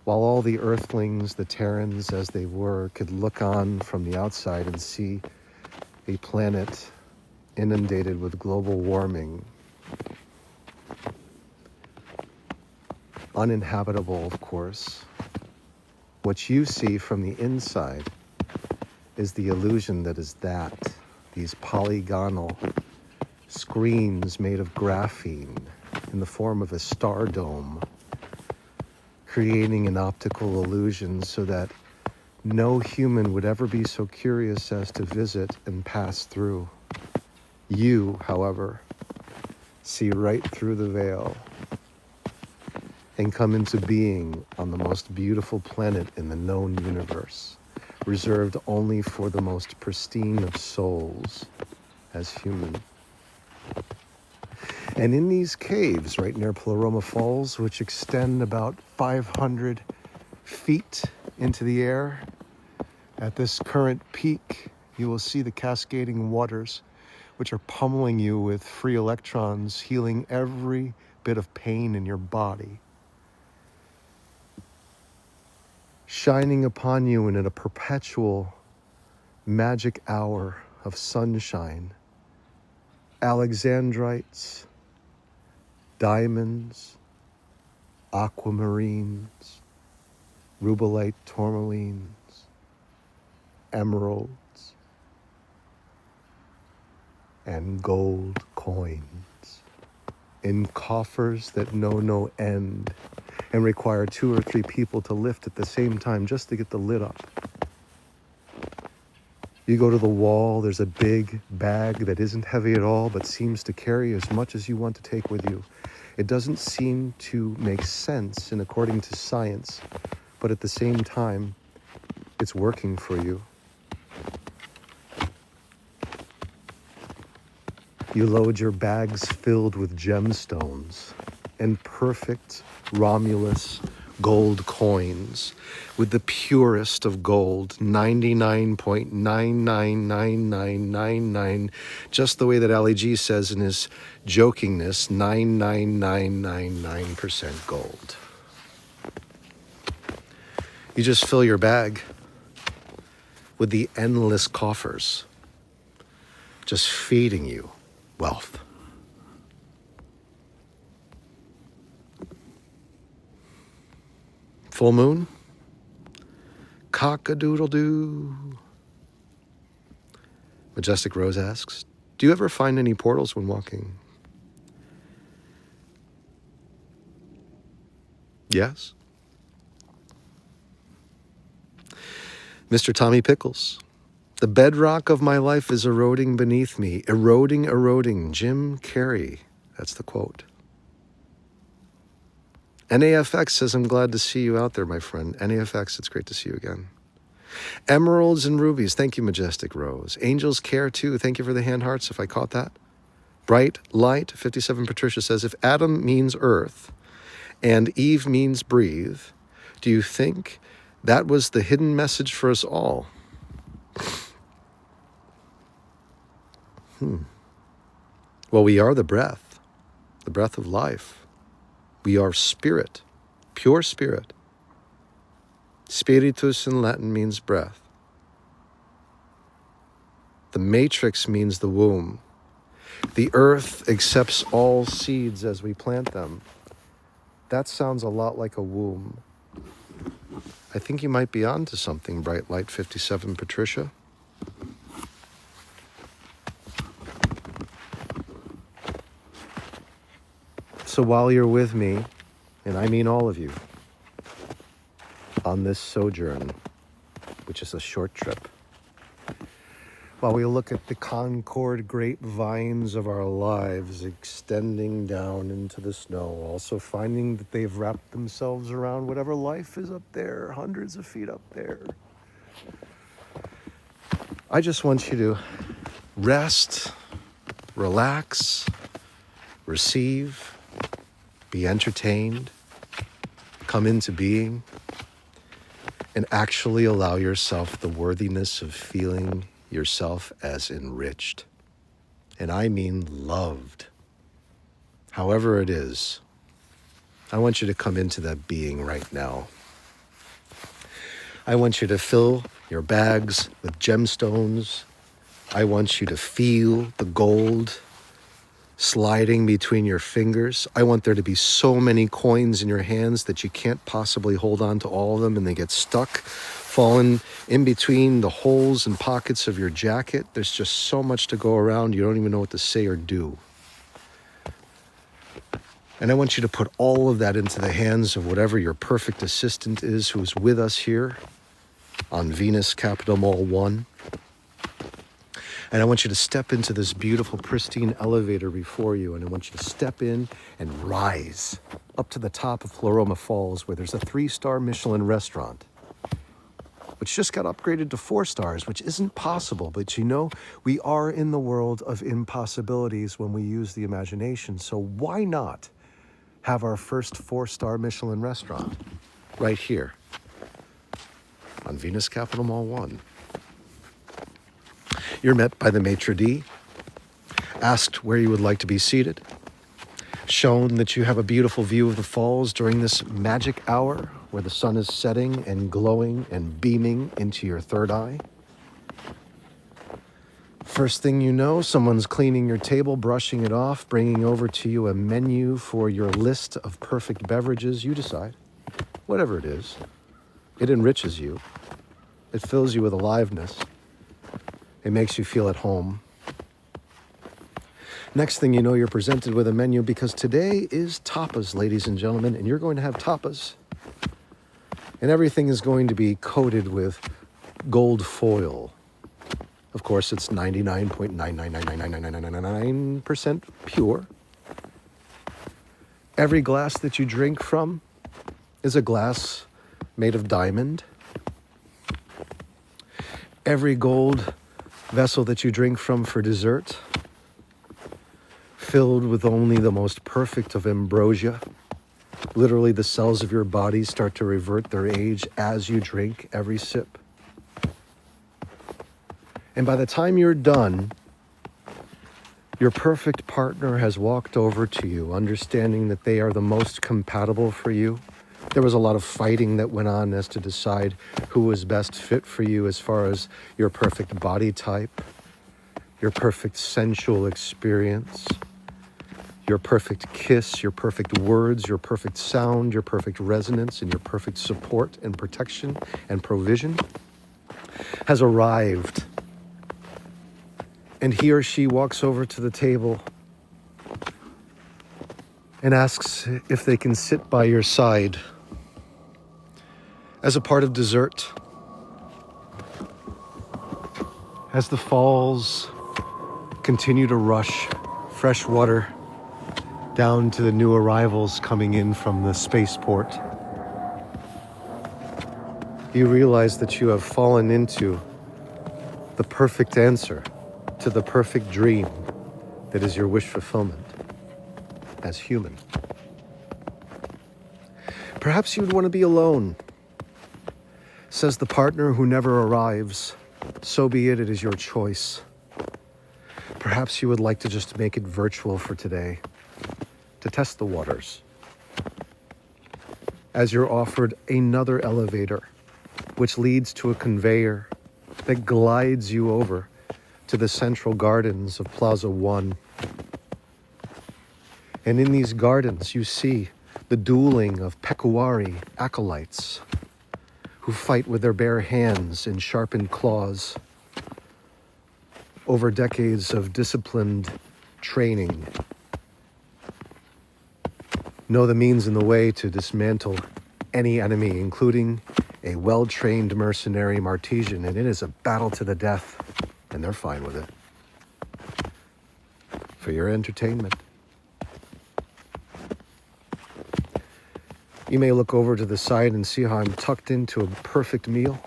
While all the earthlings, the Terrans as they were, could look on from the outside and see a planet inundated with global warming, uninhabitable, of course. What you see from the inside is the illusion that is that, these polygonal screens made of graphene in the form of a star dome, creating an optical illusion so that no human would ever be so curious as to visit and pass through. You, however, see right through the veil and come into being on the most beautiful planet in the known universe, reserved only for the most pristine of souls as human. And in these caves right near Pleroma Falls, which extend about 500 feet into the air, at this current peak, you will see the cascading waters, which are pummeling you with free electrons, healing every bit of pain in your body, shining upon you in a perpetual magic hour of sunshine. Alexandrites, diamonds, aquamarines, rubellite tourmalines, emeralds, and gold coins in coffers that know no end and require 2 or 3 people to lift at the same time just to get the lid up. You go to the wall, there's a big bag that isn't heavy at all, but seems to carry as much as you want to take with you. It doesn't seem to make sense in according to science, but at the same time, it's working for you. You load your bags filled with gemstones and perfect Romulus gold coins with the purest of gold, 99.999999, just the way that Ali G says in his jokingness, 99999% gold. You just fill your bag with the endless coffers, just feeding you wealth. Full moon, cock-a-doodle-doo. Majestic Rose asks, do you ever find any portals when walking? Yes. Mr. Tommy Pickles, the bedrock of my life is eroding beneath me. Eroding, eroding. Jim Carrey. That's the quote. NAFX says, I'm glad to see you out there, my friend. NAFX, it's great to see you again. Emeralds and rubies. Thank you, Majestic Rose. Angels care too. Thank you for the hand hearts, if I caught that. Bright Light 57 Patricia says, if Adam means earth and Eve means breathe, do you think that was the hidden message for us all? Well, we are the breath of life. We are spirit, pure spirit. Spiritus in Latin means breath. The matrix means the womb. The earth accepts all seeds as we plant them. That sounds a lot like a womb. I think you might be onto something, Bright Light 57 Patricia. So while you're with me, and I mean all of you, on this sojourn, which is a short trip, while we look at the concord grapevines of our lives extending down into the snow, also finding that they've wrapped themselves around whatever life is up there, hundreds of feet up there. I just want you to rest, relax, receive, be entertained, come into being, and actually allow yourself the worthiness of feeling yourself as enriched. And I mean loved. However it is, I want you to come into that being right now. I want you to fill your bags with gemstones. I want you to feel the gold sliding between your fingers. I want there to be so many coins in your hands that you can't possibly hold on to all of them, and they get stuck, falling in between the holes and pockets of your jacket. There's just so much to go around, you don't even know what to say or do. And I want you to put all of that into the hands of whatever your perfect assistant is who's with us here on Venus Capital Mall 1. And I want you to step into this beautiful, pristine elevator before you. And I want you to step in and rise up to the top of Floroma Falls, where there's a 3-star Michelin restaurant, which just got upgraded to 4 stars, which isn't possible. But you know, we are in the world of impossibilities when we use the imagination. So why not have our first 4-star Michelin restaurant right here on Venus Capital Mall 1? You're met by the maitre d', asked where you would like to be seated, shown that you have a beautiful view of the falls during this magic hour where the sun is setting and glowing and beaming into your third eye. First thing you know, someone's cleaning your table, brushing it off, bringing over to you a menu for your list of perfect beverages. You decide, whatever it is. It enriches you. It fills you with aliveness. It makes you feel at home. Next thing you know, you're presented with a menu, because today is tapas, ladies and gentlemen, and you're going to have tapas. And everything is going to be coated with gold foil. Of course, it's 99.9999999% pure. Every glass that you drink from is a glass made of diamond. Every gold vessel that you drink from for dessert, filled with only the most perfect of ambrosia. Literally, the cells of your body start to revert their age as you drink every sip. And by the time you're done, your perfect partner has walked over to you, understanding that they are the most compatible for you. There was a lot of fighting that went on as to decide who was best fit for you as far as your perfect body type, your perfect sensual experience, your perfect kiss, your perfect words, your perfect sound, your perfect resonance, and your perfect support and protection and provision has arrived. and he or she walks over to the table and asks if they can sit by your side as a part of dessert. As the falls continue to rush fresh water down to the new arrivals coming in from the spaceport, you realize that you have fallen into the perfect answer to the perfect dream that is your wish fulfillment as human. Perhaps you'd want to be alone, says the partner who never arrives. So be it, it is your choice. Perhaps you would like to just make it virtual for today, to test the waters, as you're offered another elevator, which leads to a conveyor that glides you over to the central gardens of Plaza One. And in these gardens, you see the dueling of pecuari acolytes who fight with their bare hands and sharpened claws over decades of disciplined training. Know the means and the way to dismantle any enemy, including a well-trained mercenary Martesian, and it is a battle to the death, and they're fine with it. For your entertainment. You may look over to the side and see how I'm tucked into a perfect meal,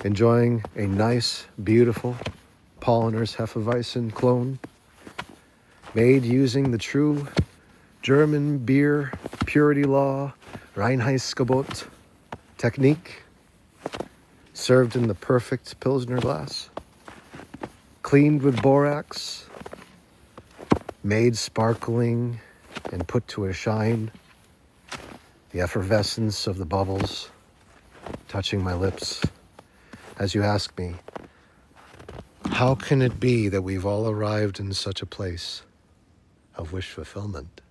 enjoying a nice, beautiful Polliner's Hefeweizen clone, made using the true German beer purity law, Reinheitsgebot technique, served in the perfect Pilsner glass, cleaned with borax, made sparkling and put to a shine, the effervescence of the bubbles touching my lips as you ask me, how can it be that we've all arrived in such a place of wish fulfillment?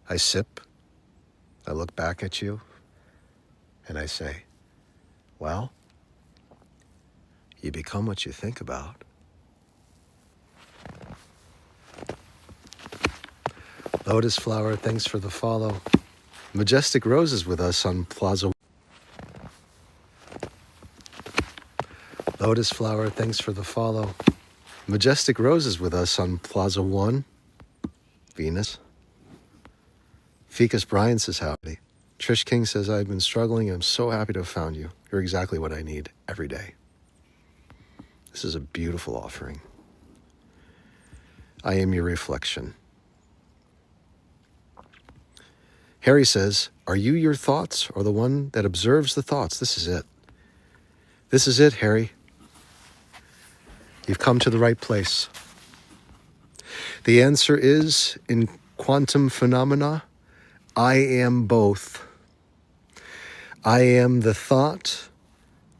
I sip, I look back at you, and I say, well, you become what you think about. Lotus Flower, thanks for the follow. Majestic Rose is with us on Plaza. Lotus Flower, thanks for the follow. Majestic Rose is with us on Plaza One. Venus. Ficus Brian says howdy. Trish King says, I've been struggling and I'm so happy to have found you. You're exactly what I need every day. This is a beautiful offering. I am your reflection. Harry says, are you your thoughts or the one that observes the thoughts? This is it. This is it, Harry. You've come to the right place. The answer is, in quantum phenomena, I am both. I am the thought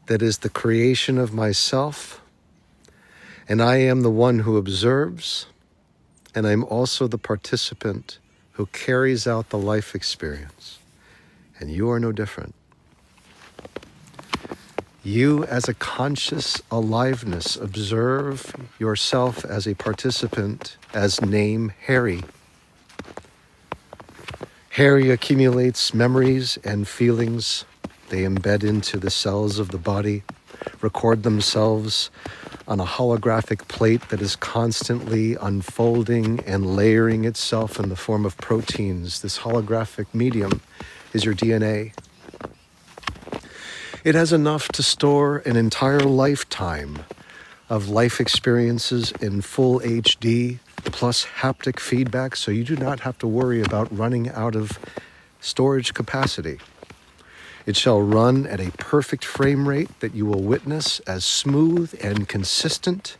that is the creation of myself, and I am the one who observes, and I'm also the participant who carries out the life experience. And you are no different. You, as a conscious aliveness, observe yourself as a participant, as name Harry. Harry accumulates memories and feelings. They embed into the cells of the body, record themselves on a holographic plate that is constantly unfolding and layering itself in the form of proteins. This holographic medium is your DNA. It has enough to store an entire lifetime of life experiences in full HD, plus haptic feedback, so you do not have to worry about running out of storage capacity. It shall run at a perfect frame rate that you will witness as smooth and consistent,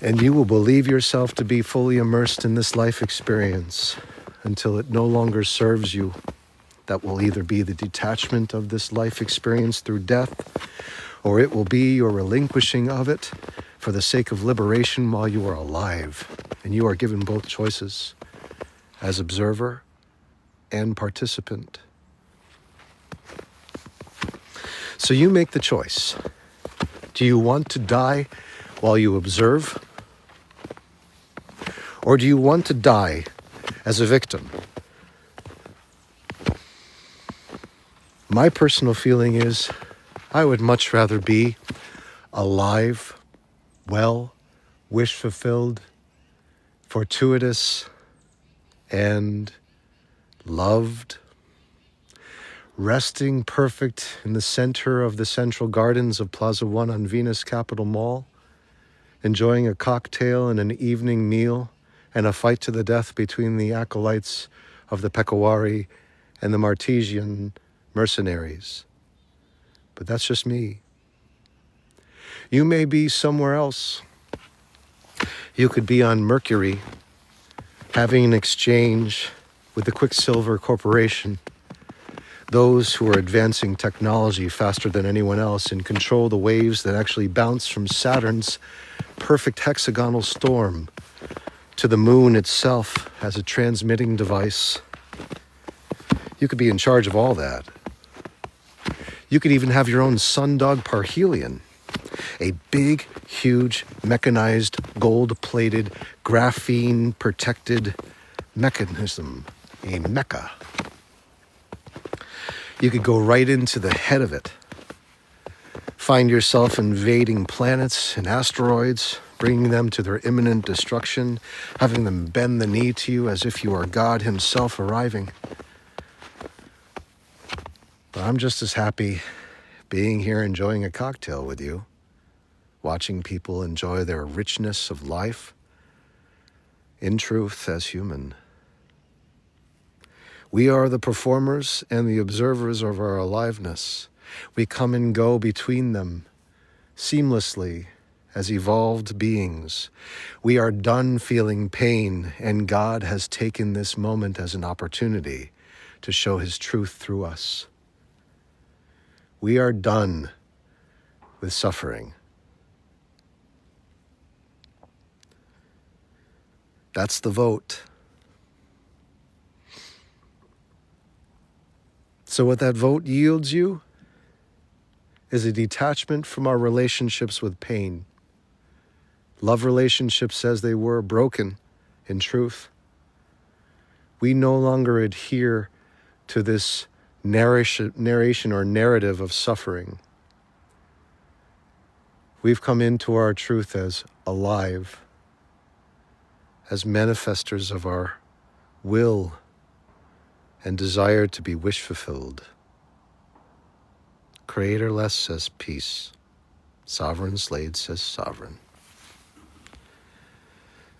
and you will believe yourself to be fully immersed in this life experience until it no longer serves you. That will either be the detachment of this life experience through death, or it will be your relinquishing of it for the sake of liberation while you are alive. And you are given both choices as observer and participant. So you make the choice. Do you want to die while you observe? Or do you want to die as a victim? My personal feeling is I would much rather be alive, well, wish fulfilled, fortuitous, and loved, resting perfect in the center of the Central Gardens of Plaza One on Venus Capital Mall, enjoying a cocktail and an evening meal and a fight to the death between the acolytes of the Pecawari and the Martesian mercenaries. But that's just me. You may be somewhere else. You could be on Mercury, having an exchange with the Quicksilver Corporation, those who are advancing technology faster than anyone else and control the waves that actually bounce from Saturn's perfect hexagonal storm to the moon itself as a transmitting device. You could be in charge of all that. You could even have your own sundog parhelion, a big, huge, mechanized, gold-plated, graphene-protected mechanism, a mecha. You could go right into the head of it, find yourself invading planets and asteroids, bringing them to their imminent destruction, having them bend the knee to you as if you are God himself arriving. But I'm just as happy being here enjoying a cocktail with you, watching people enjoy their richness of life, in truth as human. We are the performers and the observers of our aliveness. We come and go between them seamlessly as evolved beings. We are done feeling pain, and God has taken this moment as an opportunity to show his truth through us. We are done with suffering. That's the vote. So what that vote yields you is a detachment from our relationships with pain. Love relationships as they were broken, in truth. We no longer adhere to this narration or narrative of suffering. We've come into our truth as alive, as manifestors of our will and desire to be wish fulfilled. Creatorless says peace. Sovereign Slade says sovereign.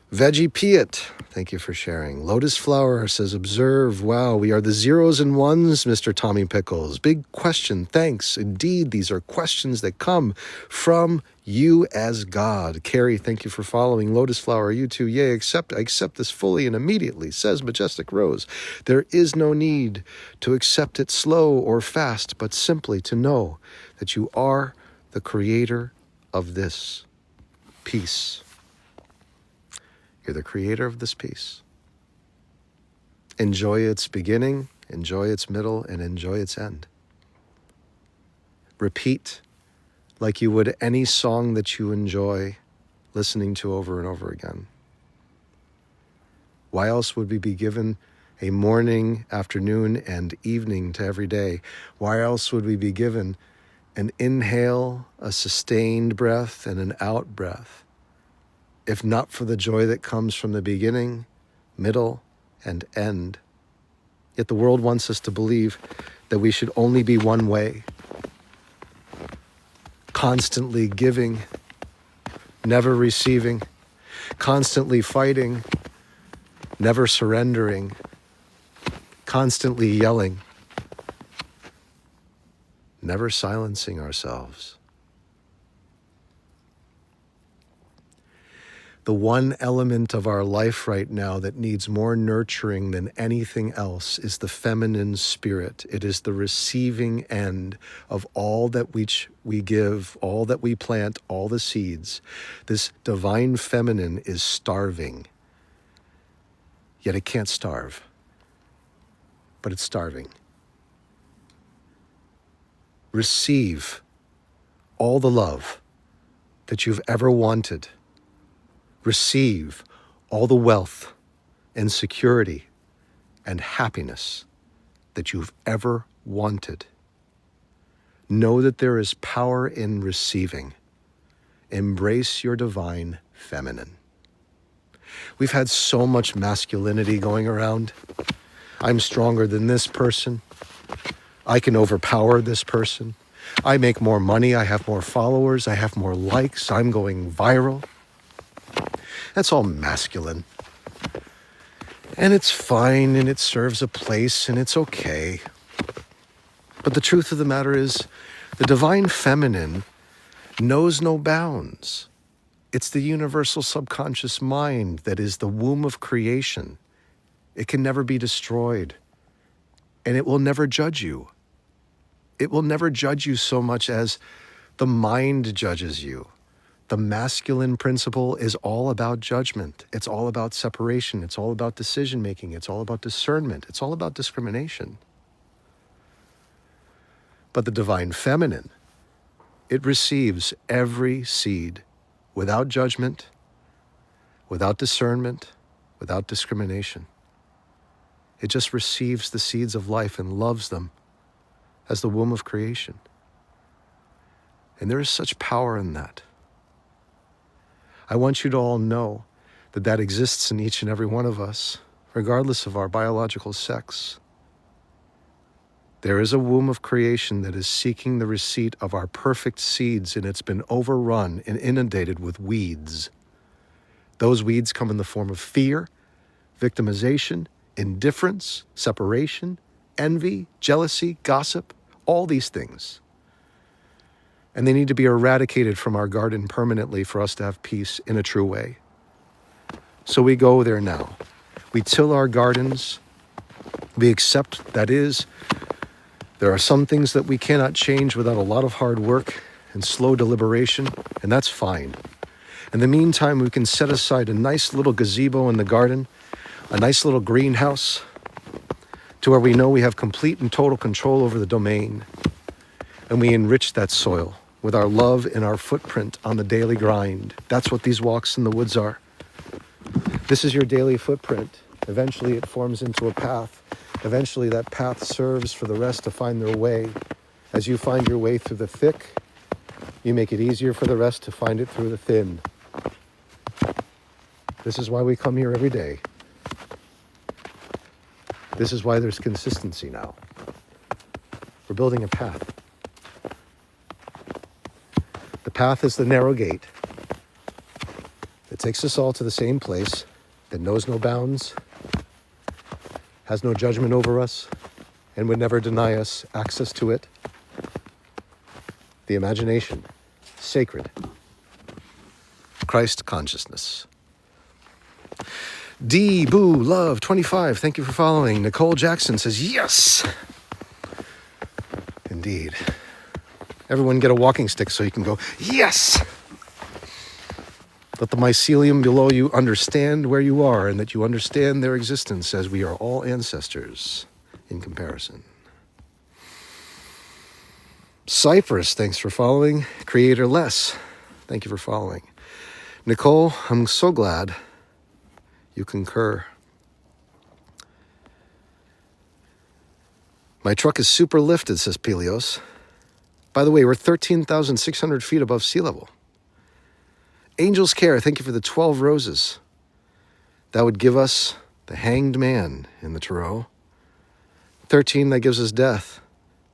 Veggie Piet, thank you for sharing. Lotus Flower says, observe, wow, we are the zeros and ones, Mr. Tommy Pickles. Big question, thanks. Indeed, these are questions that come from you as God. Carrie, thank you for following. Lotus Flower, you too. Yay, I accept this fully and immediately, says Majestic Rose. There is no need to accept it slow or fast, but simply to know that you are the creator of this peace. You're the creator of this peace. Enjoy its beginning, enjoy its middle, and enjoy its end. Repeat like you would any song that you enjoy listening to over and over again. Why else would we be given a morning, afternoon, and evening to every day? Why else would we be given an inhale, a sustained breath, and an out breath? If not for the joy that comes from the beginning, middle, and end. Yet the world wants us to believe that we should only be one way. Constantly giving, never receiving, constantly fighting, never surrendering, constantly yelling, never silencing ourselves. The one element of our life right now that needs more nurturing than anything else is the feminine spirit. It is the receiving end of all that we give, all that we plant, all the seeds. This divine feminine is starving. Yet it can't starve, but it's starving. receive all the love that you've ever wanted. Receive all the wealth and security and happiness that you've ever wanted. Know that there is power in receiving. Embrace your divine feminine. We've had so much masculinity going around. I'm stronger than this person. I can overpower this person. I make more money. I have more followers. I have more likes. I'm going viral. That's all masculine. And it's fine, and it serves a place, and it's okay. But the truth of the matter is, the divine feminine knows no bounds. It's the universal subconscious mind that is the womb of creation. It can never be destroyed, and it will never judge you. It will never judge you so much as the mind judges you. The masculine principle is all about judgment. It's all about separation. It's all about decision-making. It's all about discernment. It's all about discrimination. But the divine feminine, it receives every seed without judgment, without discernment, without discrimination. It just receives the seeds of life and loves them as the womb of creation. And there is such power in that. I want you to all know that that exists in each and every one of us, regardless of our biological sex. There is a womb of creation that is seeking the receipt of our perfect seeds, and it's been overrun and inundated with weeds. Those weeds come in the form of fear, victimization, indifference, separation, envy, jealousy, gossip, all these things. And they need to be eradicated from our garden permanently for us to have peace in a true way. So we go there now. We till our gardens. We accept, that is, there are some things that we cannot change without a lot of hard work and slow deliberation, and that's fine. In the meantime, we can set aside a nice little gazebo in the garden, a nice little greenhouse, to where we know we have complete and total control over the domain, and we enrich that soil with our love and our footprint on the daily grind. That's what these walks in the woods are. This is your daily footprint. Eventually it forms into a path. Eventually that path serves for the rest to find their way. As you find your way through the thick, you make it easier for the rest to find it through the thin. This is why we come here every day. This is why there's consistency now. We're building a path. The path is the narrow gate that takes us all to the same place, that knows no bounds, has no judgment over us, and would never deny us access to it. The imagination, sacred, Christ consciousness. D. Boo Love 25, thank you for following. Nicole Jackson says, yes! Indeed. Everyone get a walking stick so you can go, yes! Let the mycelium below you understand where you are and that you understand their existence, as we are all ancestors in comparison. Cypress, thanks for following. Creator Less, thank you for following. Nicole, I'm so glad you concur. My truck is super lifted, says Pelios. By the way, we're 13,600 feet above sea level. Angel's Care, thank you for the 12 roses. That would give us the Hanged Man in the tarot. 13, that gives us death.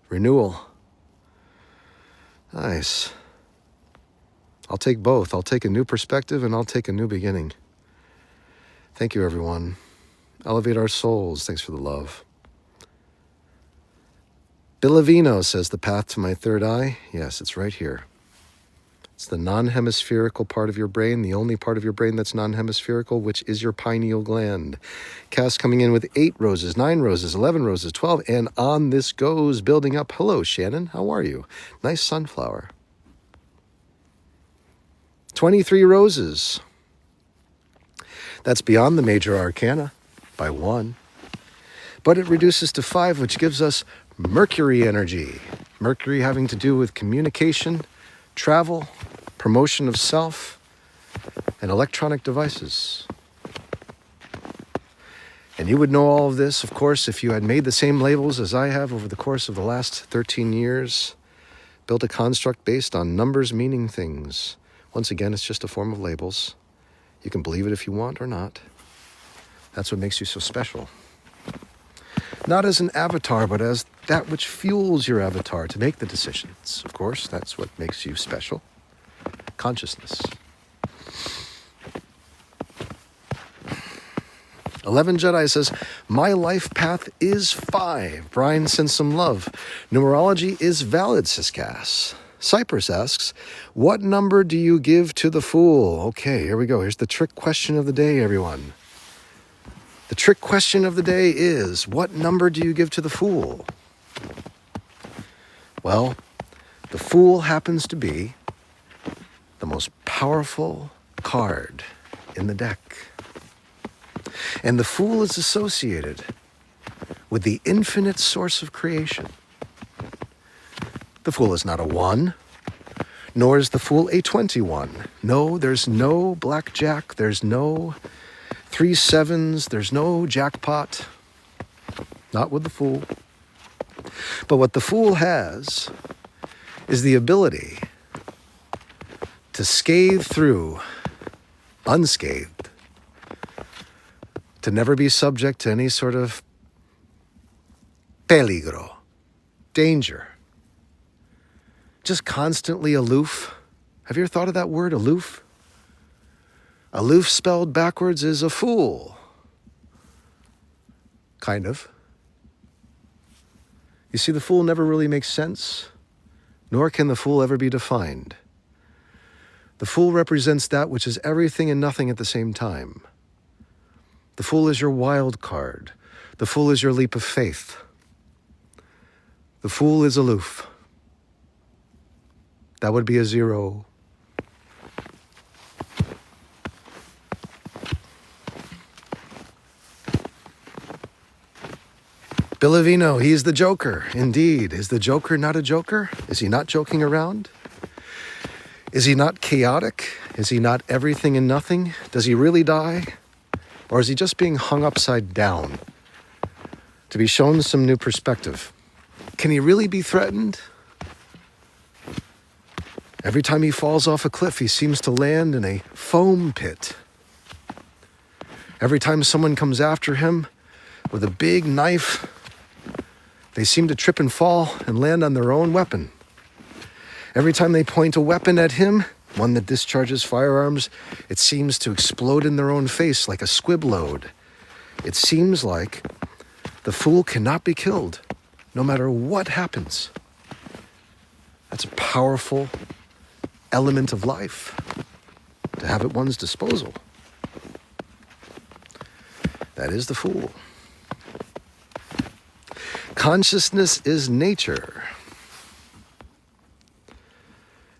Renewal. Nice. I'll take both. I'll take a new perspective and I'll take a new beginning. Thank you, everyone. Elevate our souls. Thanks for the love. Billavino says, the path to my third eye. Yes, it's right here. It's the non-hemispherical part of your brain, the only part of your brain that's non-hemispherical, which is your pineal gland. Cass coming in with 8 roses, 9 roses, 11 roses, 12, and on this goes, building up. Hello, Shannon. How are you? Nice sunflower. 23 roses. That's beyond the major arcana by 1. But it reduces to 5, which gives us Mercury energy. Mercury having to do with communication, travel, promotion of self, and electronic devices. And you would know all of this, of course, if you had made the same labels as I have over the course of the last 13 years, built a construct based on numbers meaning things. Once again, it's just a form of labels. You can believe it if you want or not. That's what makes you so special. Not as an avatar, but as that which fuels your avatar to make the decisions. Of course, that's what makes you special. Consciousness. 11 Jedi says, my life path is 5. Brian sends some love. Numerology is valid, says Cass. Cypress asks, what number do you give to the Fool? Okay, here we go. Here's the trick question of the day, everyone. The trick question of the day is, what number do you give to the Fool? Well, the Fool happens to be the most powerful card in the deck. And the Fool is associated with the infinite source of creation. The Fool is not a 1, nor is the Fool a 21. No, there's no blackjack, there's no 3 sevens, there's no jackpot. Not with the Fool. But what the Fool has is the ability to scathe through unscathed, to never be subject to any sort of peligro, danger. Just constantly aloof. Have you ever thought of that word, aloof? Aloof spelled backwards is a fool. Kind of. You see, the Fool never really makes sense, nor can the Fool ever be defined. The Fool represents that which is everything and nothing at the same time. The Fool is your wild card. The Fool is your leap of faith. The Fool is aloof. That would be a 0. Billavino, he's the Joker. Indeed. Is the Joker not a joker? Is he not joking around? Is he not chaotic? Is he not everything and nothing? Does he really die? Or is he just being hung upside down to be shown some new perspective? Can he really be threatened? Every time he falls off a cliff, he seems to land in a foam pit. Every time someone comes after him with a big knife, they seem to trip and fall and land on their own weapon. Every time they point a weapon at him, one that discharges firearms, it seems to explode in their own face like a squib load. It seems like the Fool cannot be killed, no matter what happens. That's a powerful element of life to have at one's disposal. That is the Fool. Consciousness is nature.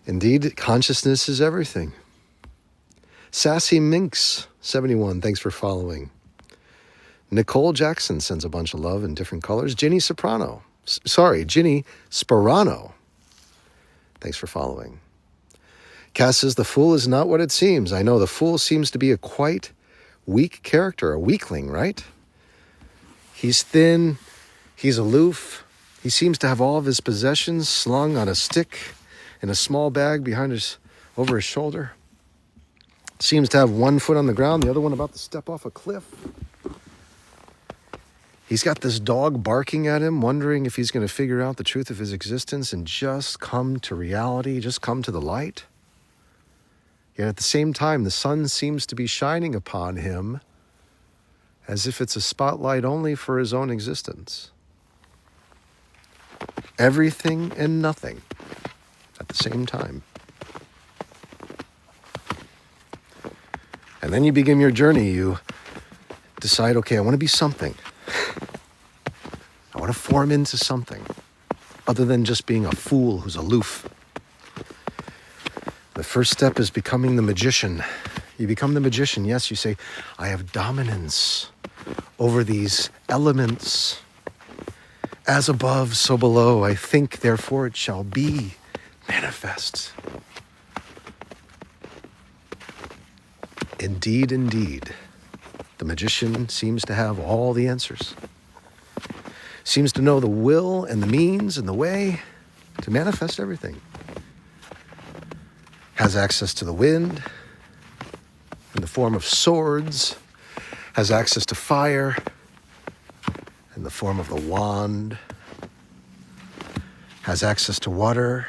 Indeed, consciousness is everything. Sassy Minx, 71, thanks for following. Nicole Jackson sends a bunch of love in different colors. Ginny Sparano, thanks for following. Cass says, the Fool is not what it seems. I know, the Fool seems to be a quite weak character, a weakling, right? He's thin, he's aloof, he seems to have all of his possessions slung on a stick in a small bag over his shoulder. Seems to have one foot on the ground, the other one about to step off a cliff. He's got this dog barking at him, wondering if he's going to figure out the truth of his existence and just come to reality, just come to the light. Yet at the same time, the sun seems to be shining upon him as if it's a spotlight only for his own existence. Everything and nothing at the same time. And then you begin your journey. You decide, okay, I want to be something. I want to form into something other than just being a fool who's aloof. The first step is becoming the magician. You become the magician. Yes, you say, I have dominance over these elements. As above, so below. I think, therefore it shall be manifest. Indeed, indeed, the magician seems to have all the answers. Seems to know the will and the means and the way to manifest everything. Has access to the wind in the form of swords. Has access to fire in the form of the wand. Has access to water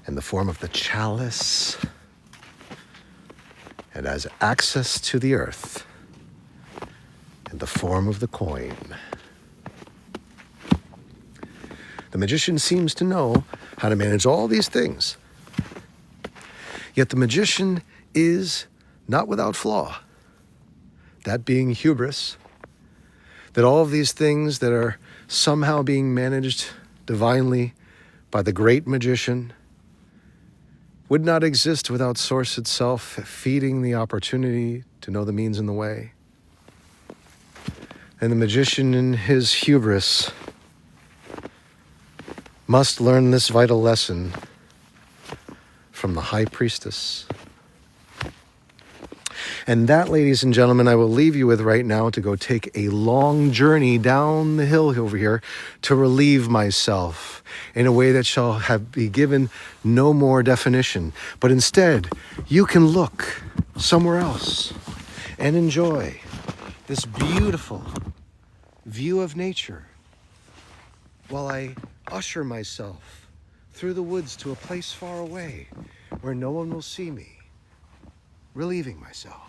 in the form of the chalice. And has access to the earth in the form of the coin. The magician seems to know how to manage all these things. Yet the magician is not without flaw. That being hubris, that all of these things that are somehow being managed divinely by the great magician would not exist without Source itself feeding the opportunity to know the means and the way. And the magician in his hubris must learn this vital lesson from the high priestess. And that, ladies and gentlemen, I will leave you with right now to go take a long journey down the hill over here to relieve myself in a way that shall be given no more definition. But instead, you can look somewhere else and enjoy this beautiful view of nature while I usher myself through the woods to a place far away where no one will see me, relieving myself.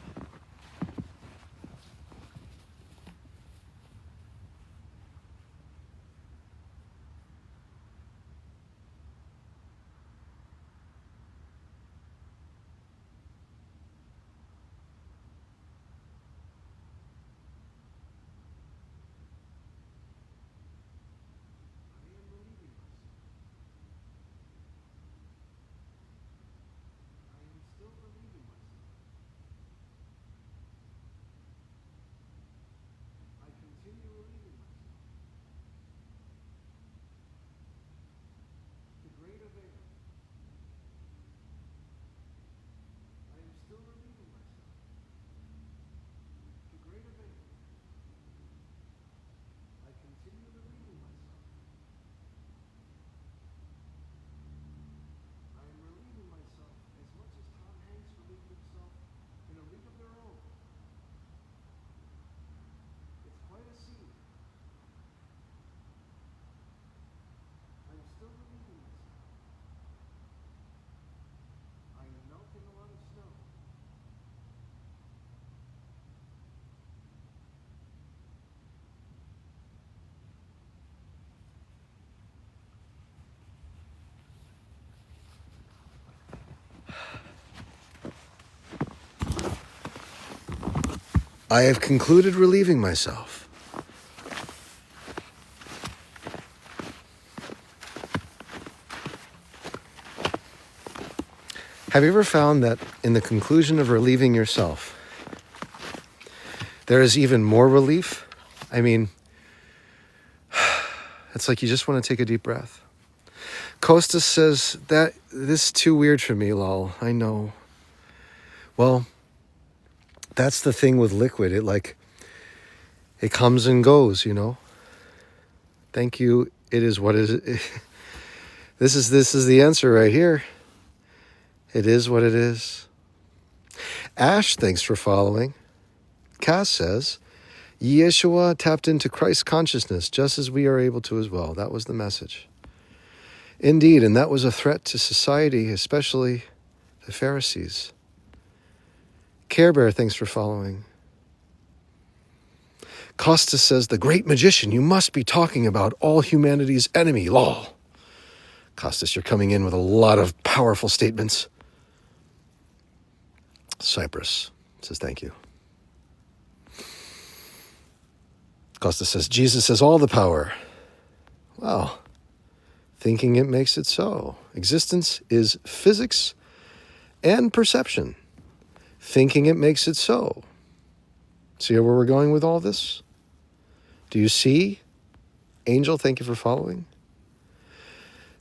I have concluded relieving myself. Have you ever found that in the conclusion of relieving yourself, there is even more relief? I mean, it's like you just want to take a deep breath. Costas says that this is too weird for me, lol. I know. Well, that's the thing with liquid. It comes and goes, you know. Thank you. It is what is it. This is the answer right here. It is what it is. Ash, thanks for following. Cass says, Yeshua tapped into Christ's consciousness just as we are able to as well. That was the message. Indeed, and that was a threat to society, especially the Pharisees. Care Bear, thanks for following. Costa says, the great magician, you must be talking about all humanity's enemy, lol. Costas, you're coming in with a lot of powerful statements. Cyprus says, thank you. Costas says, Jesus has all the power. Well, thinking it makes it so. Existence is physics and perception. Thinking it makes it so. See where we're going with all this? Do you see Angel, thank you for following.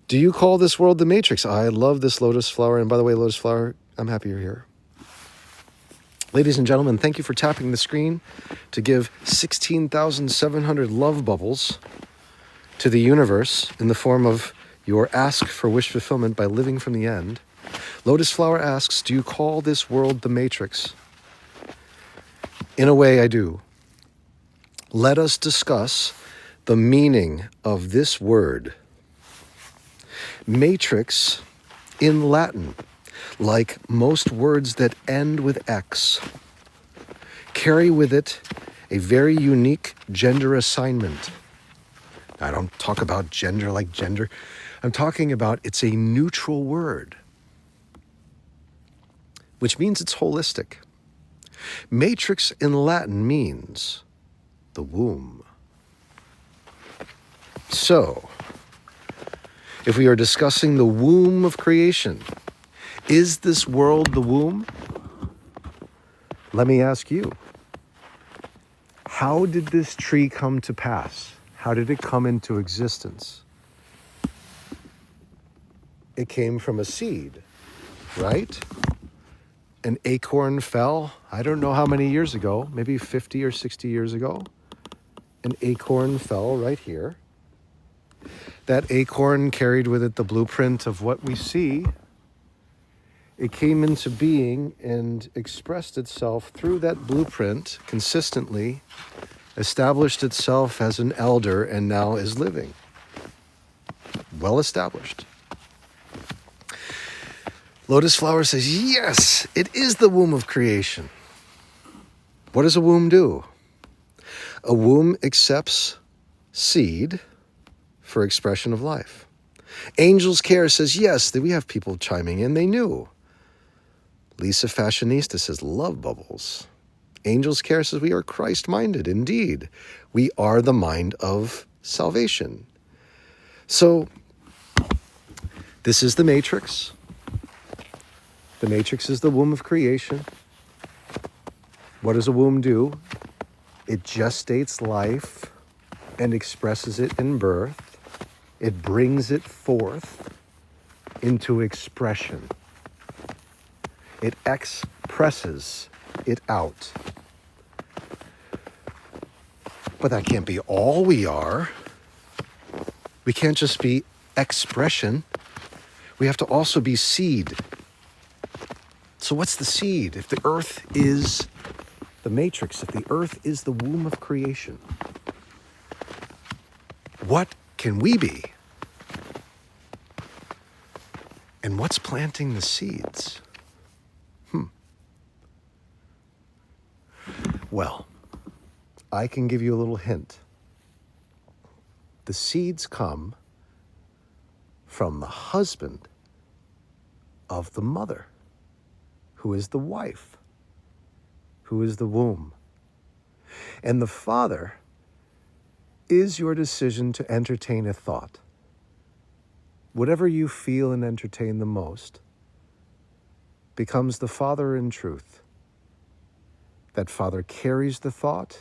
Do you call this world the Matrix? I love this lotus flower. And by the way, lotus flower, I'm happy you're here. Ladies and gentlemen, thank you for tapping the screen to give 16,700 love bubbles to the universe in the form of your ask for wish fulfillment by living from the end. Lotus flower asks, do you call this world the Matrix? In a way, I do. Let us discuss the meaning of this word. Matrix in Latin, like most words that end with X, carry with it a very unique gender assignment. I don't talk about gender like gender. I'm talking about it's a neutral word, which means it's holistic. Matrix in Latin means the womb. So, if we are discussing the womb of creation, is this world the womb? Let me ask you, how did this tree come to pass? How did it come into existence? It came from a seed, right? An acorn fell, I don't know how many years ago, maybe 50 or 60 years ago. An acorn fell right here. That acorn carried with it the blueprint of what we see. It came into being and expressed itself through that blueprint consistently, established itself as an elder, and now is living. Well established. Lotus flower says, yes, it is the womb of creation. What does a womb do? A womb accepts seed for expression of life. Angel's Care says, yes, we have people chiming in. They knew. Lisa Fashionista says, love bubbles. Angel's Care says, we are Christ-minded. Indeed, we are the mind of salvation. So, this is the Matrix. The Matrix is the womb of creation. What does a womb do? It gestates life and expresses it in birth. It brings it forth into expression. It expresses it out. But that can't be all we are. We can't just be expression. We have to also be seed. So what's the seed? If the earth is the Matrix, if the earth is the womb of creation, what can we be? And what's planting the seeds? Well, I can give you a little hint. The seeds come from the husband of the mother, who is the wife, who is the womb. And the father is your decision to entertain a thought. Whatever you feel and entertain the most becomes the father in truth. That father carries the thought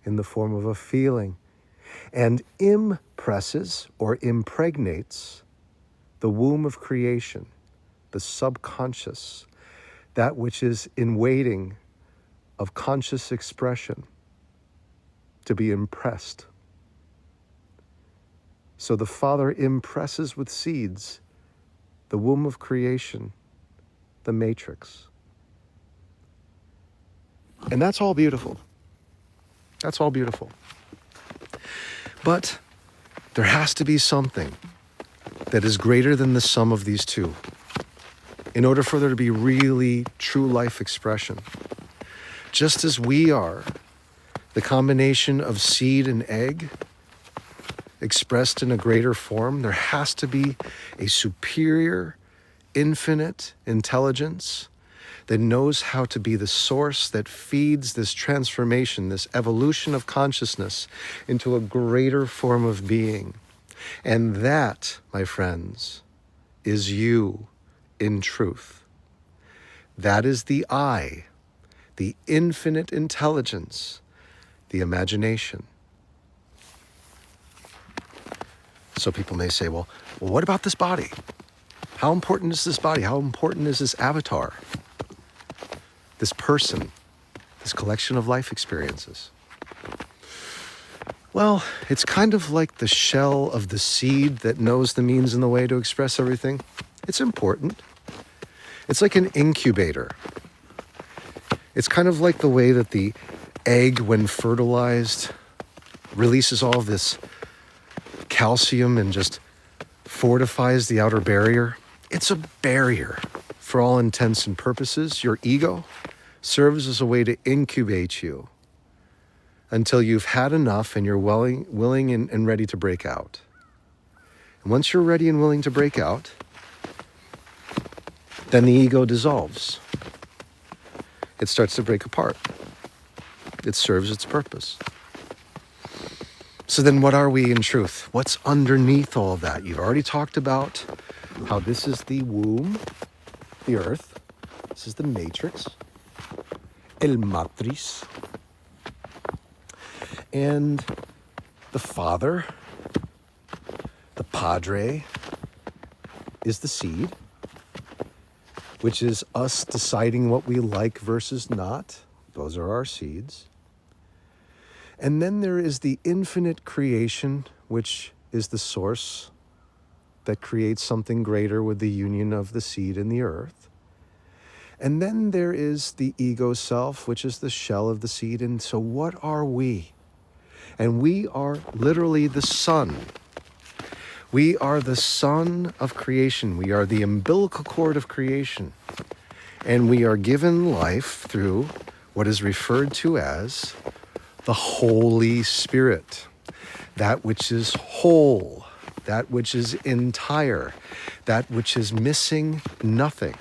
in the form of a feeling and impresses or impregnates the womb of creation, the subconscious, that which is in waiting of conscious expression to be impressed. So the Father impresses with seeds the womb of creation, the Matrix. And that's all beautiful. That's all beautiful. But there has to be something that is greater than the sum of these two in order for there to be really true life expression. Just as we are the combination of seed and egg expressed in a greater form, there has to be a superior, infinite intelligence that knows how to be the source that feeds this transformation, this evolution of consciousness into a greater form of being. And that, my friends, is you in truth. That is the I, the infinite intelligence, the imagination. So people may say, well, what about this body? How important is this body? How important is this avatar? This person, this collection of life experiences? Well, it's kind of like the shell of the seed that knows the means and the way to express everything. It's important. It's like an incubator. It's kind of like the way that the egg, when fertilized, releases all this calcium and just fortifies the outer barrier. It's a barrier for all intents and purposes. Your ego serves as a way to incubate you until you've had enough and you're willing and ready to break out. And once you're ready and willing to break out, then the ego dissolves. It starts to break apart. It serves its purpose. So then what are we in truth? What's underneath all of that? You've already talked about how this is the womb, the earth. This is the matrix, el matriz. And the father, the padre, is the seed, which is us deciding what we like versus not. Those are our seeds. And then there is the infinite creation, which is the source that creates something greater with the union of the seed and the earth. And then there is the ego self, which is the shell of the seed. And so what are we? And we are literally the sun. We are the sun of creation. We are the umbilical cord of creation. And we are given life through what is referred to as the Holy Spirit. That which is whole, that which is entire, that which is missing nothing,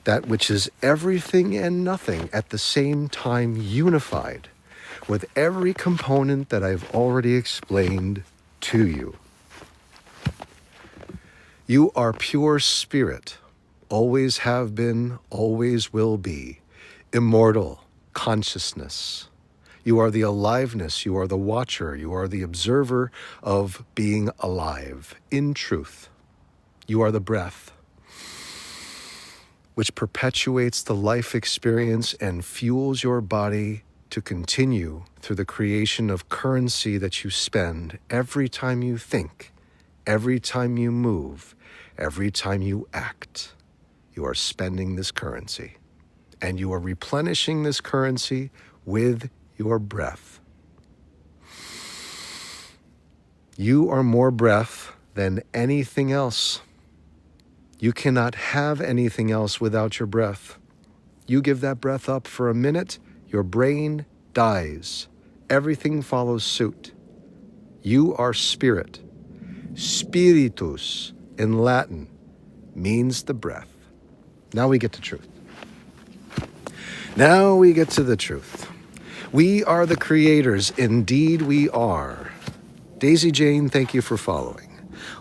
that which is everything and nothing at the same time unified with every component that I've already explained to you. You are pure spirit, always have been, always will be, immortal consciousness. You are the aliveness, you are the watcher, you are the observer of being alive. In truth, you are the breath, which perpetuates the life experience and fuels your body to continue through the creation of currency that you spend every time you think, every time you move, every time you act. You are spending this currency, and you are replenishing this currency with your breath. You are more breath than anything else. You cannot have anything else without your breath. You give that breath up for a minute, your brain dies. Everything follows suit. You are spirit. Spiritus in Latin means the breath. Now we get to truth. Now we get to the truth. We are the creators. Indeed we are. Daisy Jane, thank you for following.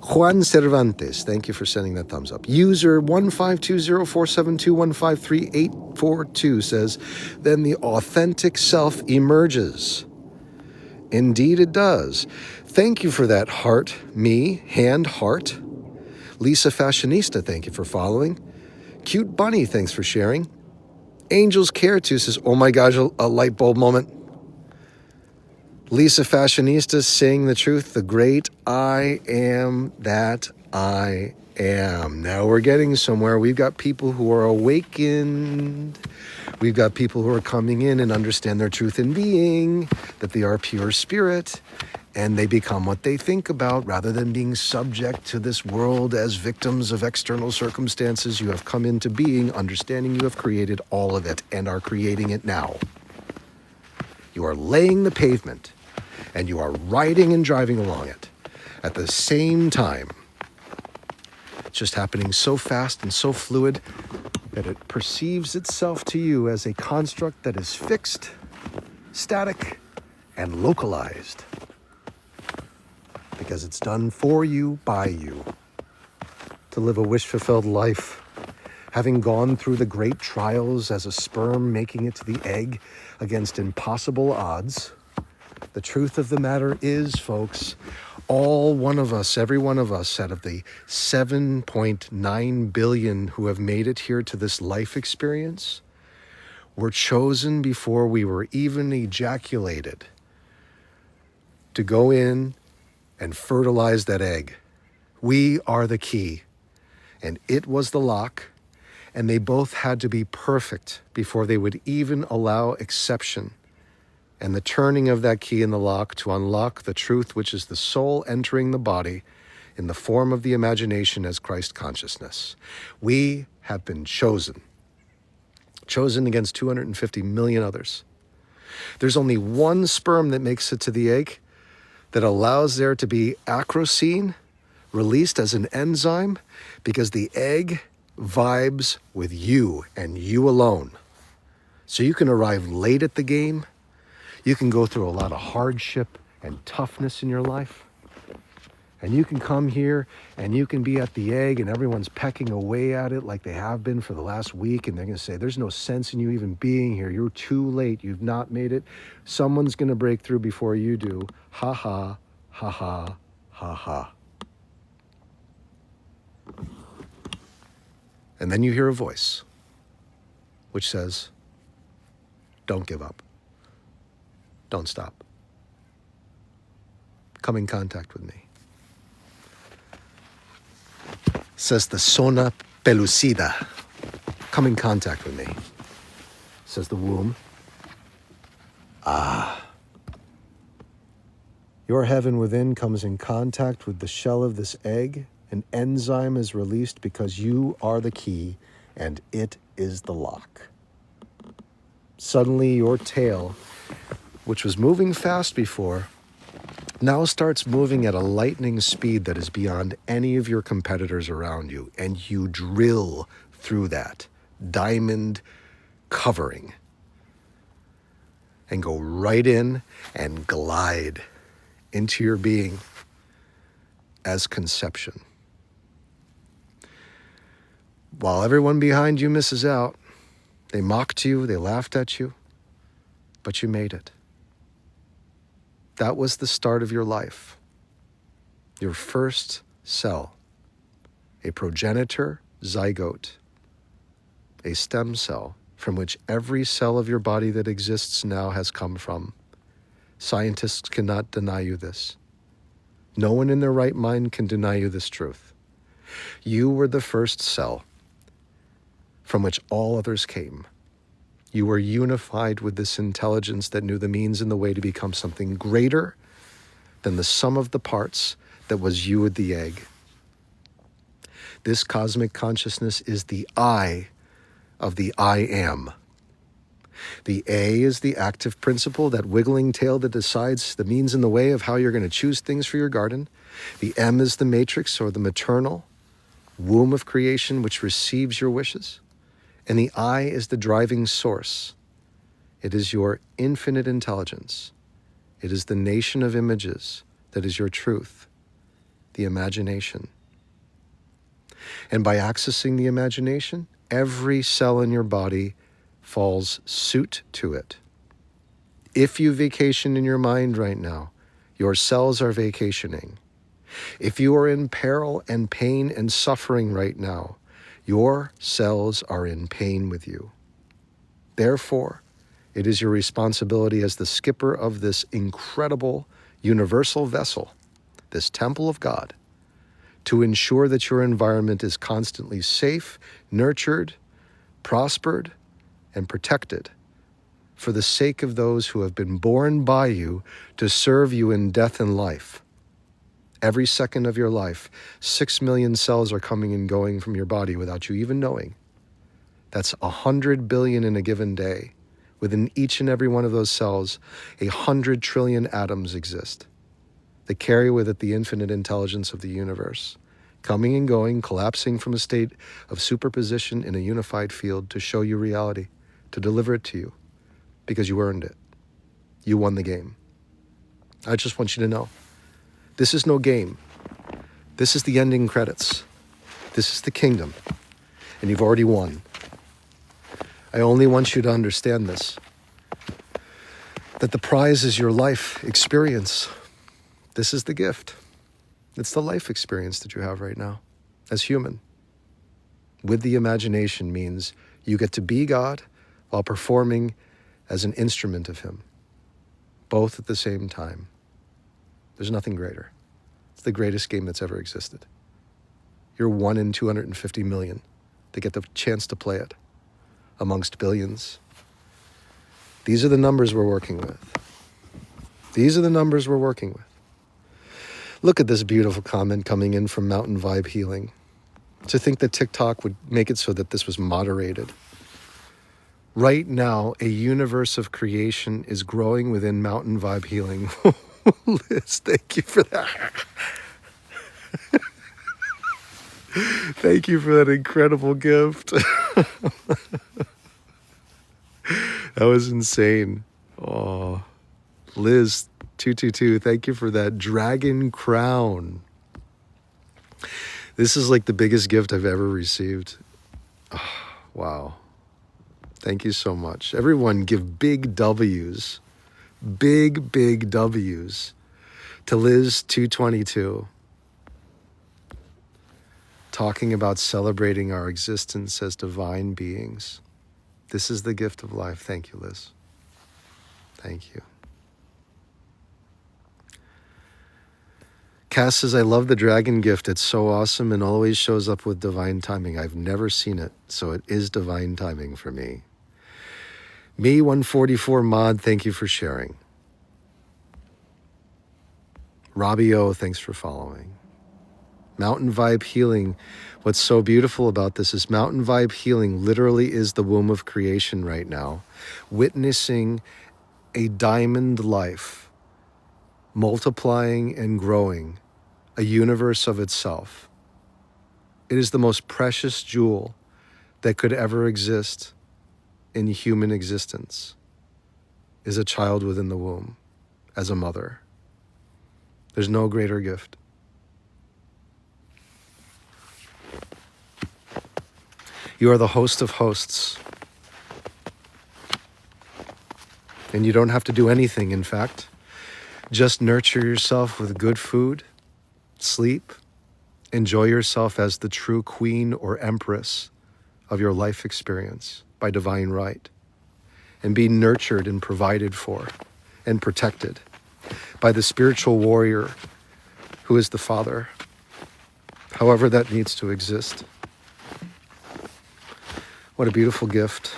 Juan Cervantes, thank you for sending that thumbs up. User 1520472153842 says, then the authentic self emerges. Indeed it does. Thank you for that heart, me, hand, heart. Lisa Fashionista, thank you for following. Cute Bunny, thanks for sharing. Angels Care To says, oh my gosh, a light bulb moment. Lisa Fashionista saying the truth, the great I am that I am. Now we're getting somewhere. We've got people who are awakened. We've got people who are coming in and understand their truth in being, that they are pure spirit, and they become what they think about rather than being subject to this world as victims of external circumstances. You have come into being, understanding you have created all of it and are creating it now. You are laying the pavement and you are riding and driving along it at the same time. It's just happening so fast and so fluid that it perceives itself to you as a construct that is fixed, static, and localized. Because it's done for you, by you, to live a wish-fulfilled life, having gone through the great trials as a sperm making it to the egg against impossible odds. The truth of the matter is, folks, All one of us, every one of us out of the 7.9 billion who have made it here to this life experience, were chosen before we were even ejaculated to go in and fertilize that egg. We are the key, and it was the lock, and they both had to be perfect before they would even allow exception. And the turning of that key in the lock to unlock the truth, which is the soul entering the body in the form of the imagination as Christ consciousness. We have been chosen against 250 million others. There's only one sperm that makes it to the egg that allows there to be acrosine released as an enzyme because the egg vibes with you and you alone. So you can arrive late at the game. You can go through a lot of hardship and toughness in your life. And you can come here and you can be at the egg and everyone's pecking away at it like they have been for the last week. And they're going to say, there's no sense in you even being here. You're too late. You've not made it. Someone's going to break through before you do. Ha ha, ha ha, ha ha. And then you hear a voice which says, don't give up. Don't stop. Come in contact with me. Says the zona pellucida. Come in contact with me. Says the womb. Your heaven within comes in contact with the shell of this egg. An enzyme is released because you are the key and it is the lock. Suddenly your tail, which was moving fast before, now starts moving at a lightning speed that is beyond any of your competitors around you, and you drill through that diamond covering and go right in and glide into your being as conception. While everyone behind you misses out, they mocked you, they laughed at you, but you made it. That was the start of your life. Your first cell, a progenitor zygote, a stem cell from which every cell of your body that exists now has come from. Scientists cannot deny you this. No one in their right mind can deny you this truth. You were the first cell from which all others came. You were unified with this intelligence that knew the means and the way to become something greater than the sum of the parts that was you with the egg. This cosmic consciousness is the I of the I am. The A is the active principle, that wiggling tail that decides the means and the way of how you're going to choose things for your garden. The M is the matrix, or the maternal womb of creation, which receives your wishes. And the I is the driving source. It is your infinite intelligence. It is the nation of images that is your truth, the imagination. And by accessing the imagination, every cell in your body falls suit to it. If you vacation in your mind right now, your cells are vacationing. If you are in peril and pain and suffering right now, your cells are in pain with you. Therefore, it is your responsibility as the skipper of this incredible universal vessel, this temple of God, to ensure that your environment is constantly safe, nurtured, prospered, and protected for the sake of those who have been born by you to serve you in death and life. Every second of your life, 6 million cells are coming and going from your body without you even knowing. That's 100 billion in a given day. Within each and every one of those cells, 100 trillion atoms exist. They carry with it the infinite intelligence of the universe, coming and going, collapsing from a state of superposition in a unified field to show you reality, to deliver it to you, because you earned it. You won the game. I just want you to know, this is no game. This is the ending credits. This is the kingdom, and you've already won. I only want you to understand this, that the prize is your life experience. This is the gift. It's the life experience that you have right now as human. With the imagination means you get to be God while performing as an instrument of Him, both at the same time. There's nothing greater. It's the greatest game that's ever existed. You're 1 in 250 million to get the chance to play it amongst billions. These are the numbers we're working with. These are the numbers we're working with. Look at this beautiful comment coming in from Mountain Vibe Healing. To think that TikTok would make it so that this was moderated. Right now, a universe of creation is growing within Mountain Vibe Healing. Liz, thank you for that. Thank you for that incredible gift. That was insane. Oh, Liz 222, thank you for that dragon crown. This is like the biggest gift I've ever received. Oh, wow. Thank you so much. Everyone give big W's. Big W's to Liz 222. Talking about celebrating our existence as divine beings. This is the gift of life. Thank you, Liz. Thank you. Cass says, I love the dragon gift. It's so awesome and always shows up with divine timing. I've never seen it, so it is divine timing for me. Me 144 Mod, thank you for sharing. Robbie O, thanks for following. Mountain Vibe Healing. What's so beautiful about this is Mountain Vibe Healing literally is the womb of creation right now, witnessing a diamond life multiplying and growing, a universe of itself. It is the most precious jewel that could ever exist in human existence, is a child within the womb as a mother. There's no greater gift. You are the host of hosts. And you don't have to do anything, in fact. Just nurture yourself with good food, sleep, enjoy yourself as the true queen or empress of your life experience by divine right, and be nurtured and provided for and protected by the spiritual warrior who is the Father, however that needs to exist. What a beautiful gift.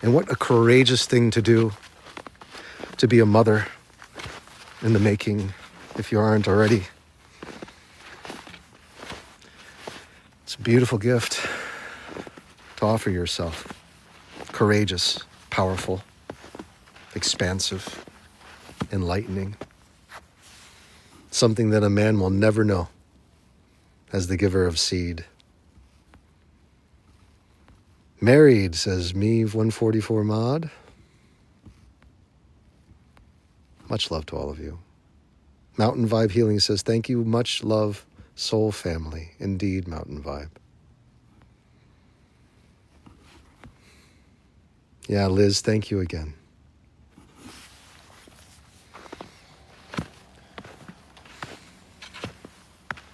And what a courageous thing to do, to be a mother in the making, if you aren't already. It's a beautiful gift to offer yourself. Courageous, powerful, expansive, enlightening. Something that a man will never know as the giver of seed. Married, says Meave 144 Mod. Much love to all of you. Mountain Vibe Healing says, thank you, much love, soul family. Indeed, Mountain Vibe. Yeah, Liz, thank you again.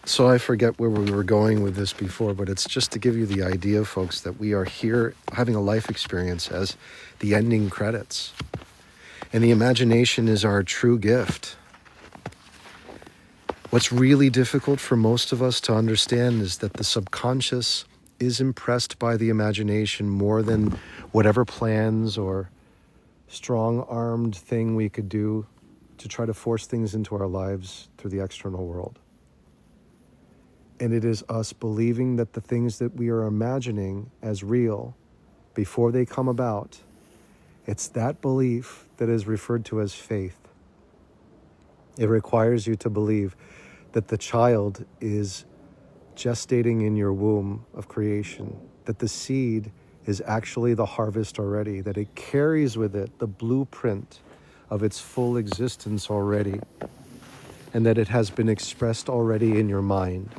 So I forget where we were going with this before, but it's just to give you the idea, folks, that we are here having a life experience as the ending credits. And the imagination is our true gift. What's really difficult for most of us to understand is that the subconscious is impressed by the imagination more than whatever plans or strong-armed thing we could do to try to force things into our lives through the external world. And it is us believing that the things that we are imagining as real before they come about, it's that belief that is referred to as faith. It requires you to believe that the child is gestating in your womb of creation, that the seed is actually the harvest already, that it carries with it the blueprint of its full existence already, and that it has been expressed already in your mind.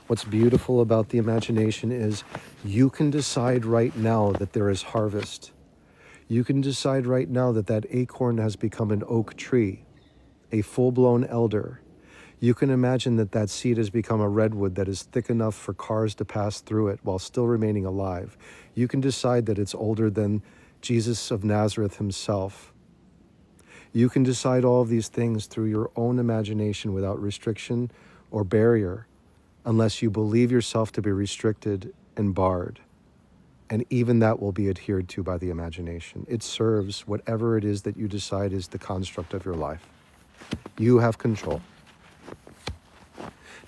What's beautiful about the imagination is you can decide right now that there is harvest. You can decide right now that that acorn has become an oak tree, a full-blown elder. You can imagine that that seed has become a redwood that is thick enough for cars to pass through it while still remaining alive. You can decide that it's older than Jesus of Nazareth himself. You can decide all of these things through your own imagination without restriction or barrier, unless you believe yourself to be restricted and barred. And even that will be adhered to by the imagination. It serves whatever it is that you decide is the construct of your life. You have control.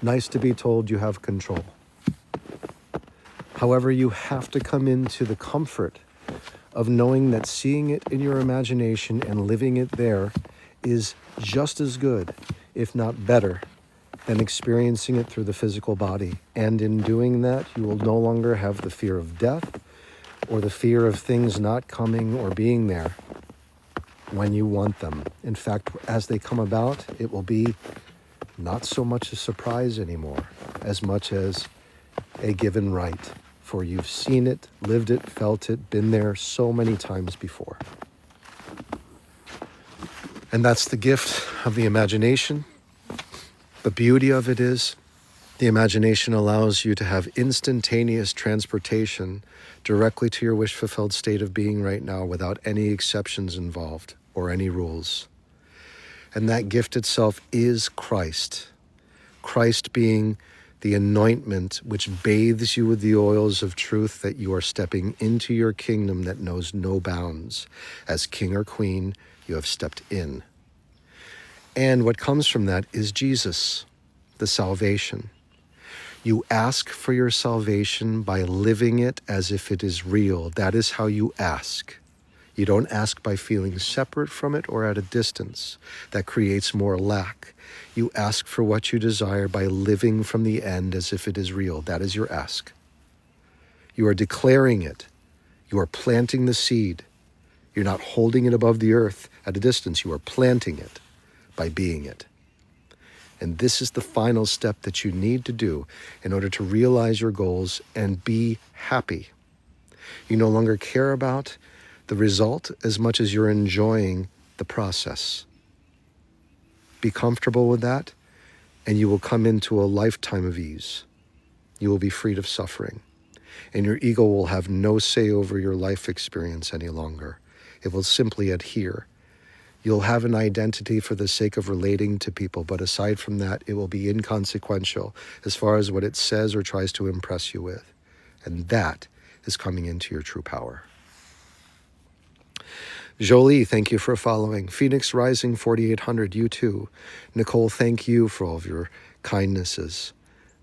Nice to be told you have control. However, you have to come into the comfort of knowing that seeing it in your imagination and living it there is just as good, if not better, than experiencing it through the physical body. And in doing that, you will no longer have the fear of death or the fear of things not coming or being there when you want them. In fact, as they come about, it will be not so much a surprise anymore, as much as a given right, for you've seen it, lived it, felt it, been there so many times before. And that's the gift of the imagination. The beauty of it is the imagination allows you to have instantaneous transportation directly to your wish-fulfilled state of being right now without any exceptions involved or any rules. And that gift itself is Christ. Christ being the anointment which bathes you with the oils of truth that you are stepping into your kingdom that knows no bounds. As king or queen, you have stepped in. And what comes from that is Jesus, the salvation. You ask for your salvation by living it as if it is real. That is how you ask. You don't ask by feeling separate from it or at a distance. That creates more lack. You ask for what you desire by living from the end as if it is real. That is your ask. You are declaring it. You are planting the seed. You're not holding it above the earth at a distance. You are planting it by being it. And this is the final step that you need to do in order to realize your goals and be happy. You no longer care about the result as much as you're enjoying the process. Be comfortable with that, and you will come into a lifetime of ease. You will be freed of suffering, and your ego will have no say over your life experience any longer. It will simply adhere. You'll have an identity for the sake of relating to people, but aside from that, it will be inconsequential as far as what it says or tries to impress you with. And that is coming into your true power. Jolie, thank you for following. Phoenix Rising 4800, you too. Nicole, thank you for all of your kindnesses.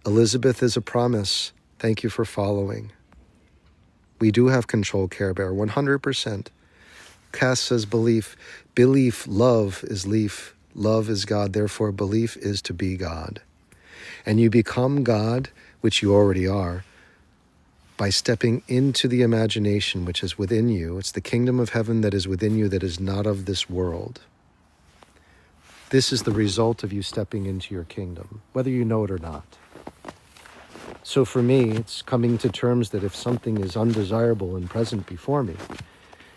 Elizabeth is a promise. Thank you for following. We do have control, Care Bear, 100%. Cass says belief. Belief, love is leaf. Love is God. Therefore, belief is to be God. And you become God, which you already are, by stepping into the imagination which is within you. It's the kingdom of heaven that is within you that is not of this world. This is the result of you stepping into your kingdom, whether you know it or not. So for me, it's coming to terms that if something is undesirable and present before me,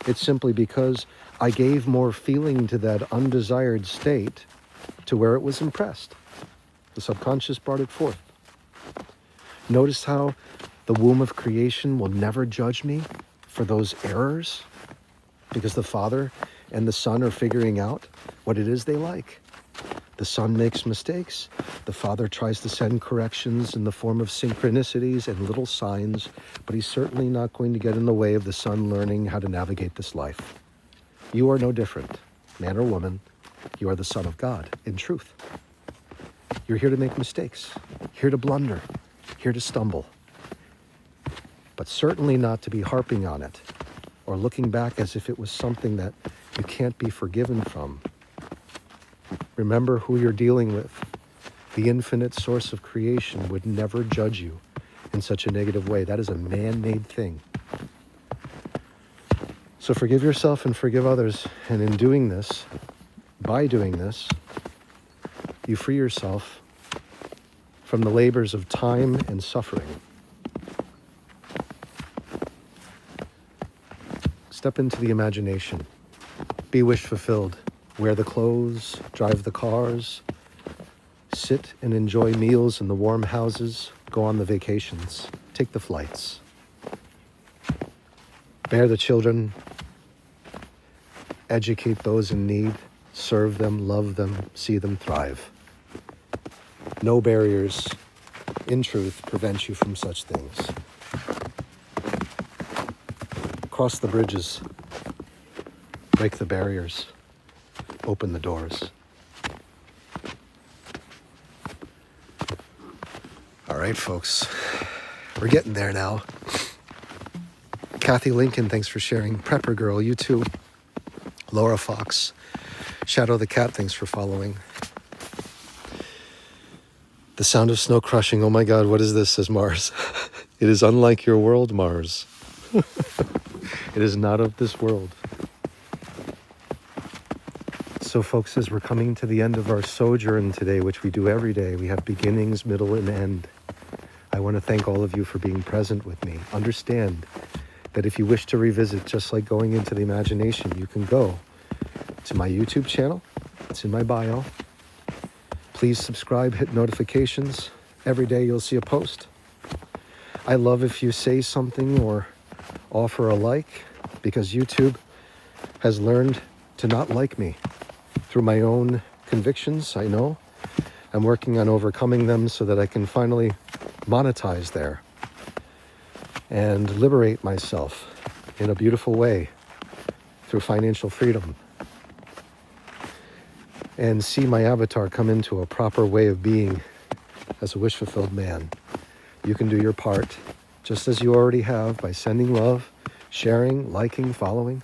it's simply because I gave more feeling to that undesired state to where it was impressed. The subconscious brought it forth. Notice how the womb of creation will never judge me for those errors because the Father and the Son are figuring out what it is they like. The Son makes mistakes. The Father tries to send corrections in the form of synchronicities and little signs, but he's certainly not going to get in the way of the Son learning how to navigate this life. You are no different, man or woman. You are the Son of God in truth. You're here to make mistakes, here to blunder, here to stumble, but certainly not to be harping on it or looking back as if it was something that you can't be forgiven from. Remember who you're dealing with. The infinite source of creation would never judge you in such a negative way. That is a man-made thing. So forgive yourself and forgive others. And in doing this, by doing this, you free yourself from the labors of time and suffering. Step into the imagination. Be wish fulfilled. Wear the clothes, drive the cars, sit and enjoy meals in the warm houses, go on the vacations, take the flights, bear the children, educate those in need, serve them, love them, see them thrive. No barriers, in truth, prevent you from such things. Cross the bridges, break the barriers, open the doors. All right, folks, we're getting there now. Kathy Lincoln, thanks for sharing. Prepper Girl, you too. Laura Fox, Shadow the Cat, thanks for following. The sound of snow crushing, oh my God, what is this, says Mars. It is unlike your world, Mars. It is not of this world. So folks, as we're coming to the end of our sojourn today, which we do every day, we have beginnings, middle, and end. I want to thank all of you for being present with me. Understand that if you wish to revisit, just like going into the imagination, you can go to my YouTube channel. It's in my bio. Please subscribe, hit notifications. Every day you'll see a post. I love if you say something or offer a like, because YouTube has learned to not like me. Through my own convictions, I know. I'm working on overcoming them so that I can finally monetize there and liberate myself in a beautiful way through financial freedom and see my avatar come into a proper way of being as a wish-fulfilled man. You can do your part, just as you already have, by sending love, sharing, liking, following,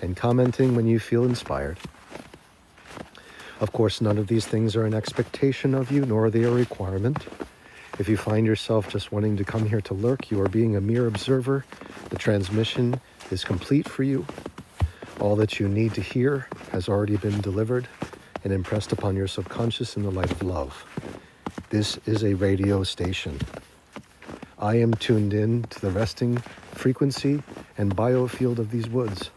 and commenting when you feel inspired. Of course, none of these things are an expectation of you, nor are they a requirement. If you find yourself just wanting to come here to lurk, you are being a mere observer. The transmission is complete for you. All that you need to hear has already been delivered and impressed upon your subconscious in the light of love. This is a radio station. I am tuned in to the resting frequency and biofield of these woods.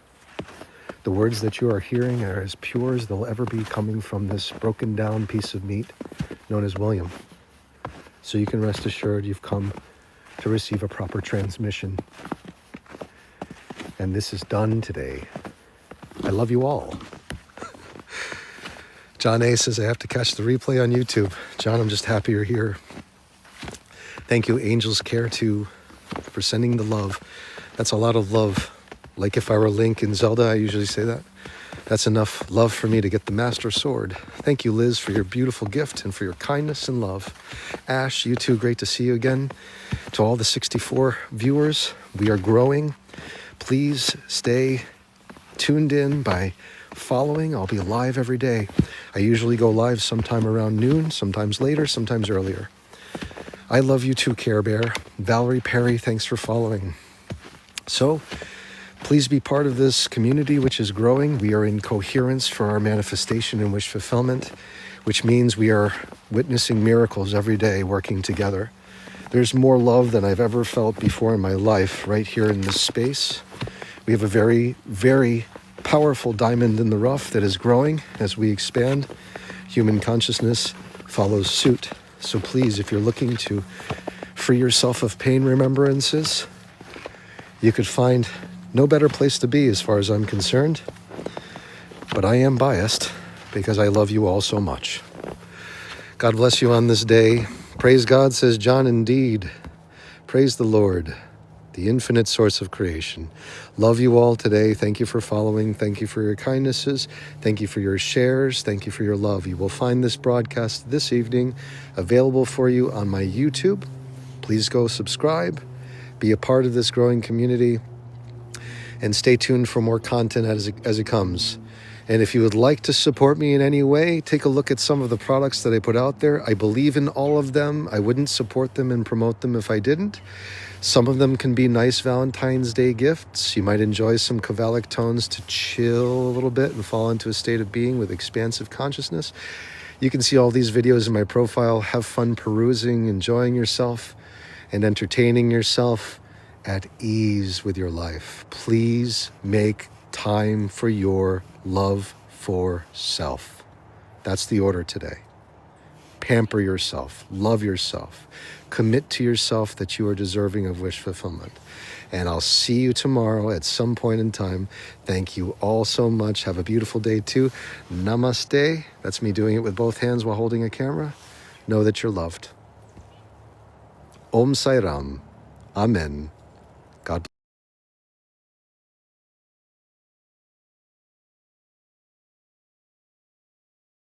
The words that you are hearing are as pure as they'll ever be, coming from this broken down piece of meat known as William. So you can rest assured you've come to receive a proper transmission. And this is done today. I love you all. John A. says, I have to catch the replay on YouTube. John, I'm just happy you're here. Thank you, Angels Care 2, for sending the love. That's a lot of love. Like if I were Link in Zelda, I usually say that. That's enough love for me to get the Master Sword. Thank you, Liz, for your beautiful gift and for your kindness and love. Ash, you too, great to see you again. To all the 64 viewers, we are growing. Please stay tuned in by following. I'll be live every day. I usually go live sometime around noon, sometimes later, sometimes earlier. I love you too, Care Bear. Valerie Perry, thanks for following. So, please be part of this community which is growing. We are in coherence for our manifestation and wish fulfillment, which means we are witnessing miracles every day working together. There's more love than I've ever felt before in my life right here in this space. We have a very, very powerful diamond in the rough that is growing as we expand. Human consciousness follows suit. So please, if you're looking to free yourself of pain remembrances, you could find no better place to be as far as I'm concerned. But I am biased because I love you all so much. God bless you on this day. Praise God, says John, indeed. Praise the Lord, the infinite source of creation. Love you all today. Thank you for following. Thank you for your kindnesses. Thank you for your shares. Thank you for your love. You will find this broadcast this evening available for you on my YouTube. Please go subscribe. Be a part of this growing community. And stay tuned for more content as it comes. And if you would like to support me in any way, take a look at some of the products that I put out there. I believe in all of them. I wouldn't support them and promote them if I didn't. Some of them can be nice Valentine's Day gifts. You might enjoy some Kovalic tones to chill a little bit and fall into a state of being with expansive consciousness. You can see all these videos in my profile. Have fun perusing, enjoying yourself, and entertaining yourself at ease with your life. Please make time for your love for self. That's the order today. Pamper yourself. Love yourself. Commit to yourself that you are deserving of wish fulfillment. And I'll see you tomorrow at some point in time. Thank you all so much. Have a beautiful day too. Namaste. That's me doing it with both hands while holding a camera. Know that you're loved. Om Sai Ram. Amen.